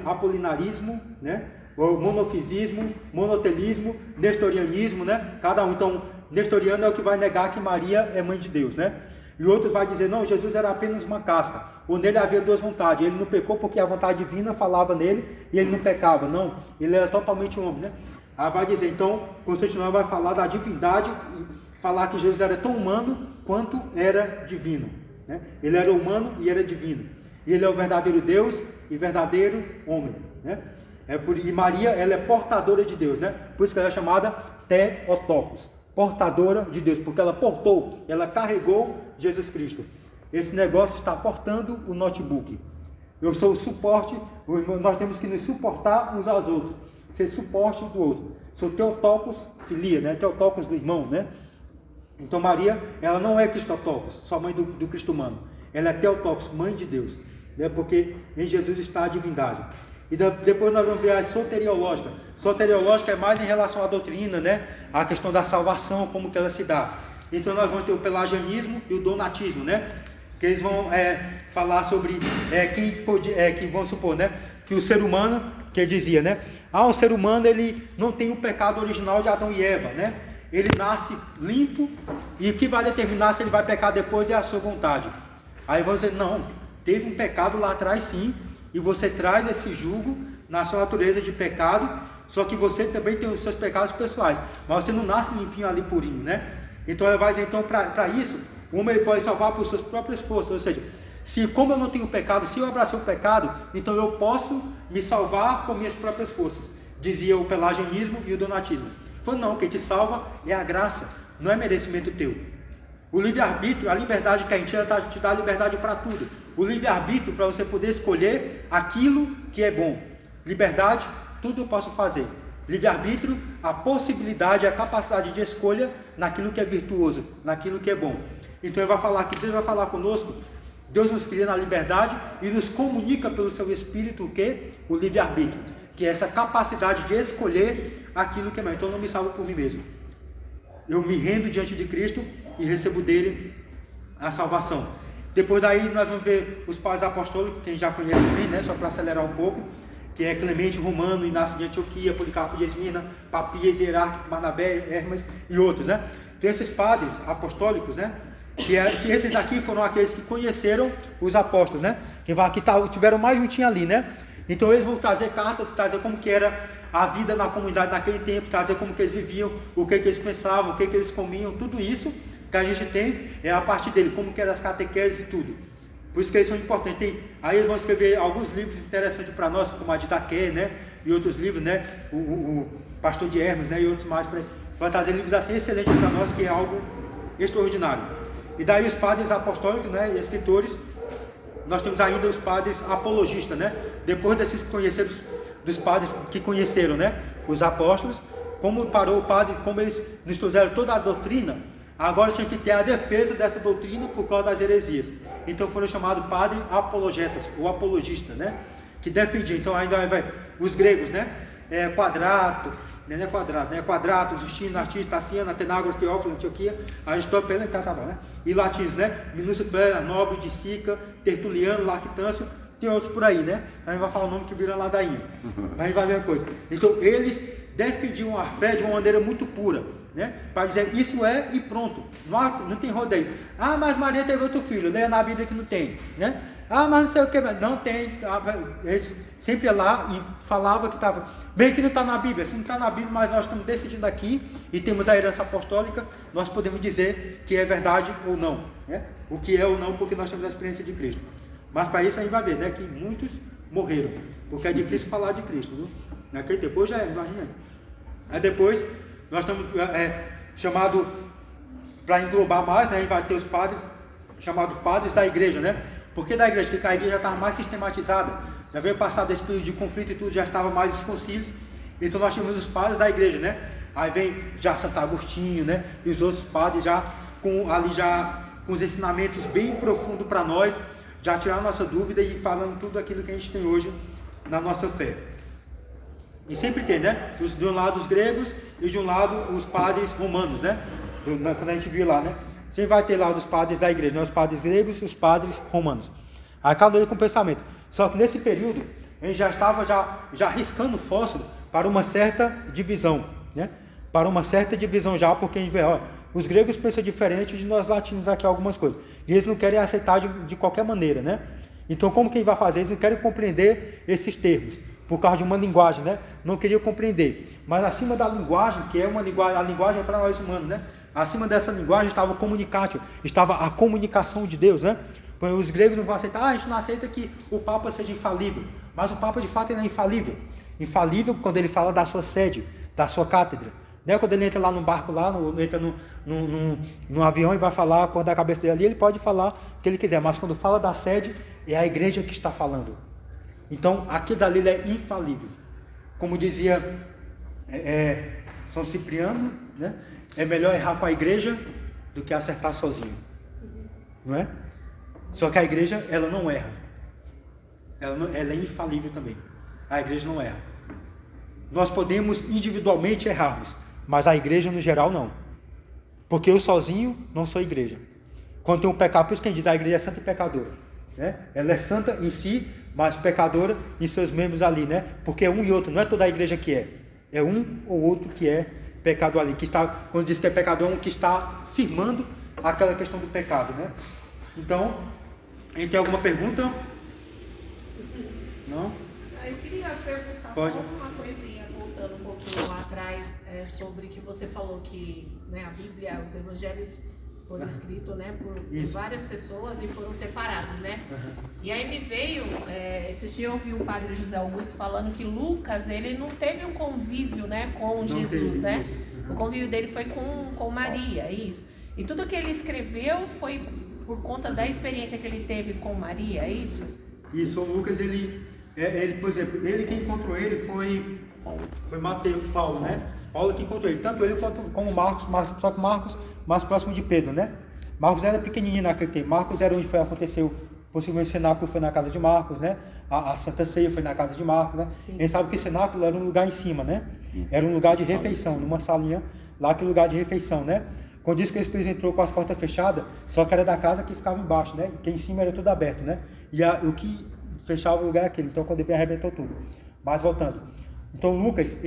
apolinarismo, né? O monofisismo, monotelismo, nestorianismo, né? Cada um. Então, nestoriano é o que vai negar que Maria é mãe de Deus, né? E outros vai dizer, não, Jesus era apenas uma casca, ou nele havia 2 vontades, ele não pecou porque a vontade divina falava nele e ele não pecava, não, ele era totalmente homem, né? Aí vai dizer, então, Constantino vai falar da divindade e falar que Jesus era tão humano quanto era divino, né? Ele era humano e era divino, e ele é o verdadeiro Deus e verdadeiro homem, né? E Maria, ela é portadora de Deus, né? Por isso que ela é chamada Theotokos. portadora de Deus, porque ela portou, ela carregou Jesus Cristo. Esse negócio está portando o notebook. Eu sou o suporte, nós temos que nos suportar uns aos outros, ser suporte do outro. Sou Theotokos filia, né? Theotokos do irmão, né? Então Maria, ela não é Cristotokos, só mãe do Cristo humano. Ela é Theotokos, mãe de Deus, né? Porque em Jesus está a divindade. E depois nós vamos ver a soteriológica. Soteriológica é mais em relação à doutrina, né? A questão da salvação, como que ela se dá. Então nós vamos ter o pelagianismo e o donatismo, né? Que eles vão falar sobre que vão supor, né? Que o ser humano, que dizia, né? O ser humano ele não tem o pecado original de Adão e Eva, né? Ele nasce limpo e o que vai determinar se ele vai pecar depois é a sua vontade. Aí vão dizer, não, teve um pecado lá atrás sim, e você traz esse jugo na sua natureza de pecado, só que você também tem os seus pecados pessoais, mas você não nasce limpinho ali purinho, né? Então ela vai dizer, então para isso, o homem ele pode salvar por suas próprias forças, ou seja, se como eu não tenho pecado, se eu abracei o pecado, então eu posso me salvar por minhas próprias forças, dizia o pelagianismo e o donatismo. Falou, não, quem te salva é a graça, não é merecimento teu. O livre-arbítrio, a liberdade que a gente te dá liberdade para tudo. O livre-arbítrio para você poder escolher aquilo que é bom. Liberdade, tudo eu posso fazer. Livre-arbítrio, a possibilidade, a capacidade de escolha naquilo que é virtuoso, naquilo que é bom. Então ele vai falar que Deus vai falar conosco. Deus nos cria na liberdade e nos comunica pelo seu Espírito o que? O livre-arbítrio, que é essa capacidade de escolher aquilo que é melhor. Então eu não me salvo por mim mesmo. Eu me rendo diante de Cristo e recebo dele a salvação. Depois daí nós vamos ver os pais apostólicos, quem já conhece bem, né? Só para acelerar um pouco, que é Clemente Romano, Inácio de Antioquia, Policarpo de Esmirna, Papias, Hierárquico, Barnabé, Hermas e outros, né? Então esses padres apostólicos, né? Que esses daqui foram aqueles que conheceram os apóstolos, né? Que tiveram mais juntinho ali, né? Então eles vão trazer cartas, trazer como que era a vida na comunidade naquele tempo, trazer como que eles viviam, o que eles pensavam, o que eles comiam, tudo isso que a gente tem é a partir dele, como que eram as catequeses e tudo. Por isso que eles são importantes. Aí eles vão escrever alguns livros interessantes para nós, como a de Itaqué, né? E outros livros, né? O Pastor de Hermes, né? E outros mais. Vai trazer livros assim excelentes para nós, que é algo extraordinário. E daí os padres apostólicos, né? E escritores, nós temos ainda os padres apologistas, né? Depois desses conhecidos, dos padres que conheceram, né? Os apóstolos, como parou o padre, como eles nos trouxeram toda a doutrina, agora tinha que ter a defesa dessa doutrina por causa das heresias. Então foram chamados padres apologetas, ou apologistas, né? Que defendiam. Então ainda vai os gregos, né? Quadrato, né? Quadrato, Justino, Narciso, Tassiano, Atenágoras, Teófilo, Antioquia, Aristóteles, né? E latinos, né? Minúcio Fera, Nobre de Sica, Tertuliano, Lactâncio, tem outros por aí, né? A gente vai falar o nome que vira ladainha. A gente vai ver a coisa. Então eles defendiam a fé de uma maneira muito pura, né? Para dizer isso é e pronto, não tem rodeio. Mas Maria teve outro filho, leia na Bíblia que não tem, né? Mas não sei o que, não tem. Eles sempre iam lá e falavam que estava bem, que não está na Bíblia. Se não está na Bíblia, mas nós estamos decidindo aqui e temos a herança apostólica, nós podemos dizer que é verdade ou não, né? O que é ou não, porque nós temos a experiência de Cristo. Mas para isso a gente vai ver, né, que muitos morreram, porque é difícil falar de Cristo, viu? Naquele depois já imagina. Aí depois nós estamos chamado para englobar mais, né, a gente vai ter os padres, chamados padres da igreja, né? Por que da igreja? Porque a igreja já estava mais sistematizada, já veio passar desse período de conflito e tudo, já estava mais os concílios, então nós tínhamos os padres da igreja, né? Aí vem já Santo Agostinho, né? E os outros padres já com os ensinamentos bem profundos para nós, já tiraram nossa dúvida e falando tudo aquilo que a gente tem hoje na nossa fé. E sempre tem, né? De um lado os gregos e de um lado os padres romanos, né? Quando a gente viu lá, né? Sempre vai ter lá os padres da igreja, né? Os padres gregos e os padres romanos. Aí cada um com pensamento. Só que nesse período, a gente já estava já riscando o fósforo para uma certa divisão, né? Para uma certa divisão já, porque a gente vê, os gregos pensam diferente de nós latinos aqui algumas coisas. E eles não querem aceitar de qualquer maneira, né? Então como que a gente vai fazer? Eles não querem compreender esses termos, por causa de uma linguagem, né? Não queriam compreender. Mas acima da linguagem, que é uma linguagem, a linguagem é para nós humanos, né? Acima dessa linguagem estava o comunicatio, estava a comunicação de Deus, né? Os gregos não vão aceitar, a gente não aceita que o Papa seja infalível. Mas o Papa de fato ele é infalível. Infalível quando ele fala da sua sede, da sua cátedra. Não é quando ele entra lá no barco, entra no avião e vai falar, quando a cabeça dele ali, ele pode falar o que ele quiser, mas quando fala da sede, é a igreja que está falando. Então, aquilo dali é infalível. Como dizia São Cipriano, né? É melhor errar com a igreja do que acertar sozinho. Não é? Só que a igreja, ela não erra. Ela é infalível também. A igreja não erra. Nós podemos individualmente errarmos, mas a igreja no geral não. Porque eu sozinho não sou igreja. Quando tem um pecado, por isso que a gente diz a igreja é santa e pecadora, né? Ela é santa em si, mas pecadora em seus membros ali, né? Porque é um e outro, não é toda a igreja que é. É um ou outro que é pecador ali, que está, quando diz que é pecador, é um que está firmando aquela questão do pecado, né? Então, a gente tem alguma pergunta? Não? Eu queria perguntar Pode. só uma coisinha, voltando um pouquinho lá atrás, sobre que você falou que, né, a Bíblia, os evangelhos foram escritos, né, por várias pessoas e foram separados, né? E aí me veio, esses dias eu ouvi o padre José Augusto falando que Lucas, ele não teve um convívio, né, com Jesus, né? O convívio dele foi com Maria, isso. E tudo que ele escreveu foi por conta da experiência que ele teve com Maria, é isso? Isso, o Lucas, ele, por exemplo, ele que encontrou ele foi Mateus, Paulo, né? Paulo que encontrou ele, tanto ele quanto como Marcos, só que Marcos mais próximo de Pedro, né? Marcos era pequenininho naquele tempo, Marcos era onde aconteceu, possivelmente o cenáculo foi na casa de Marcos, né? A Santa Ceia foi na casa de Marcos, né? Sim. A gente sabe que o cenáculo era um lugar em cima, né? Era um lugar de refeição, numa salinha, lá que é lugar de refeição, né? Quando disse que o Espírito entrou com as portas fechadas, só que era da casa que ficava embaixo, né? E que em cima era tudo aberto, né? E o que fechava o lugar é aquele, então quando ele veio arrebentou tudo. Mas voltando. Então Lucas,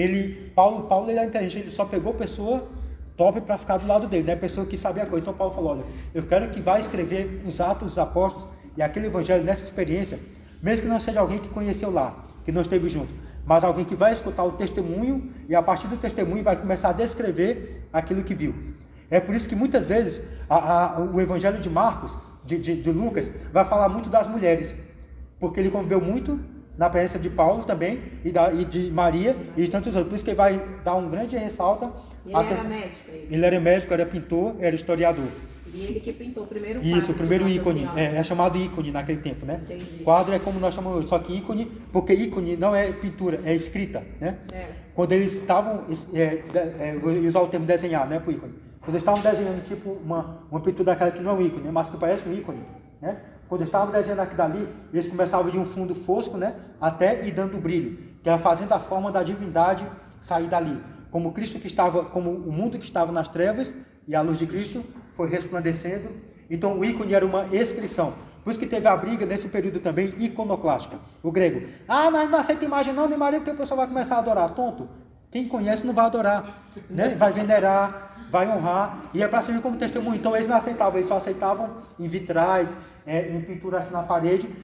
Paulo ele era inteligente, ele só pegou pessoa top para ficar do lado dele, né? Pessoa que sabia a coisa. Então Paulo falou, olha, eu quero que vá escrever os Atos dos Apóstolos e aquele evangelho nessa experiência, mesmo que não seja alguém que conheceu lá, que não esteve junto, mas alguém que vai escutar o testemunho e a partir do testemunho vai começar a descrever aquilo que viu. É por isso que muitas vezes o evangelho de Marcos, de Lucas, vai falar muito das mulheres, porque ele conviveu muito na presença de Paulo também, e de Maria, e de tantos outros. Por isso que ele vai dar um grande ressalto. Ele era médico, é isso? Ele era médico, era pintor, era historiador. E ele que pintou o primeiro quadro. Isso, o primeiro ícone, é chamado ícone naquele tempo, né? Entendi. Quadro é como nós chamamos hoje, só que ícone, porque ícone não é pintura, é escrita, né? Certo. Quando eles estavam, vou usar o termo desenhar, né, para o ícone. Quando eles estavam desenhando tipo uma pintura daquela que não é um ícone, mas que parece um ícone, né? Quando eles estavam desenhando aqui dali, eles começavam de um fundo fosco, né, até ir dando brilho, que era fazendo a forma da divindade sair dali. Como o mundo que estava nas trevas e a luz de Cristo foi resplandecendo. Então o ícone era uma inscrição. Por isso que teve a briga nesse período também iconoclástica. O grego, não aceita imagem não, nem Maria, porque o pessoal vai começar a adorar. Tonto, quem conhece não vai adorar, né? Vai venerar, vai honrar, e é para servir como testemunho. Então eles não aceitavam, eles só aceitavam em vitrais, em pintura assim na parede,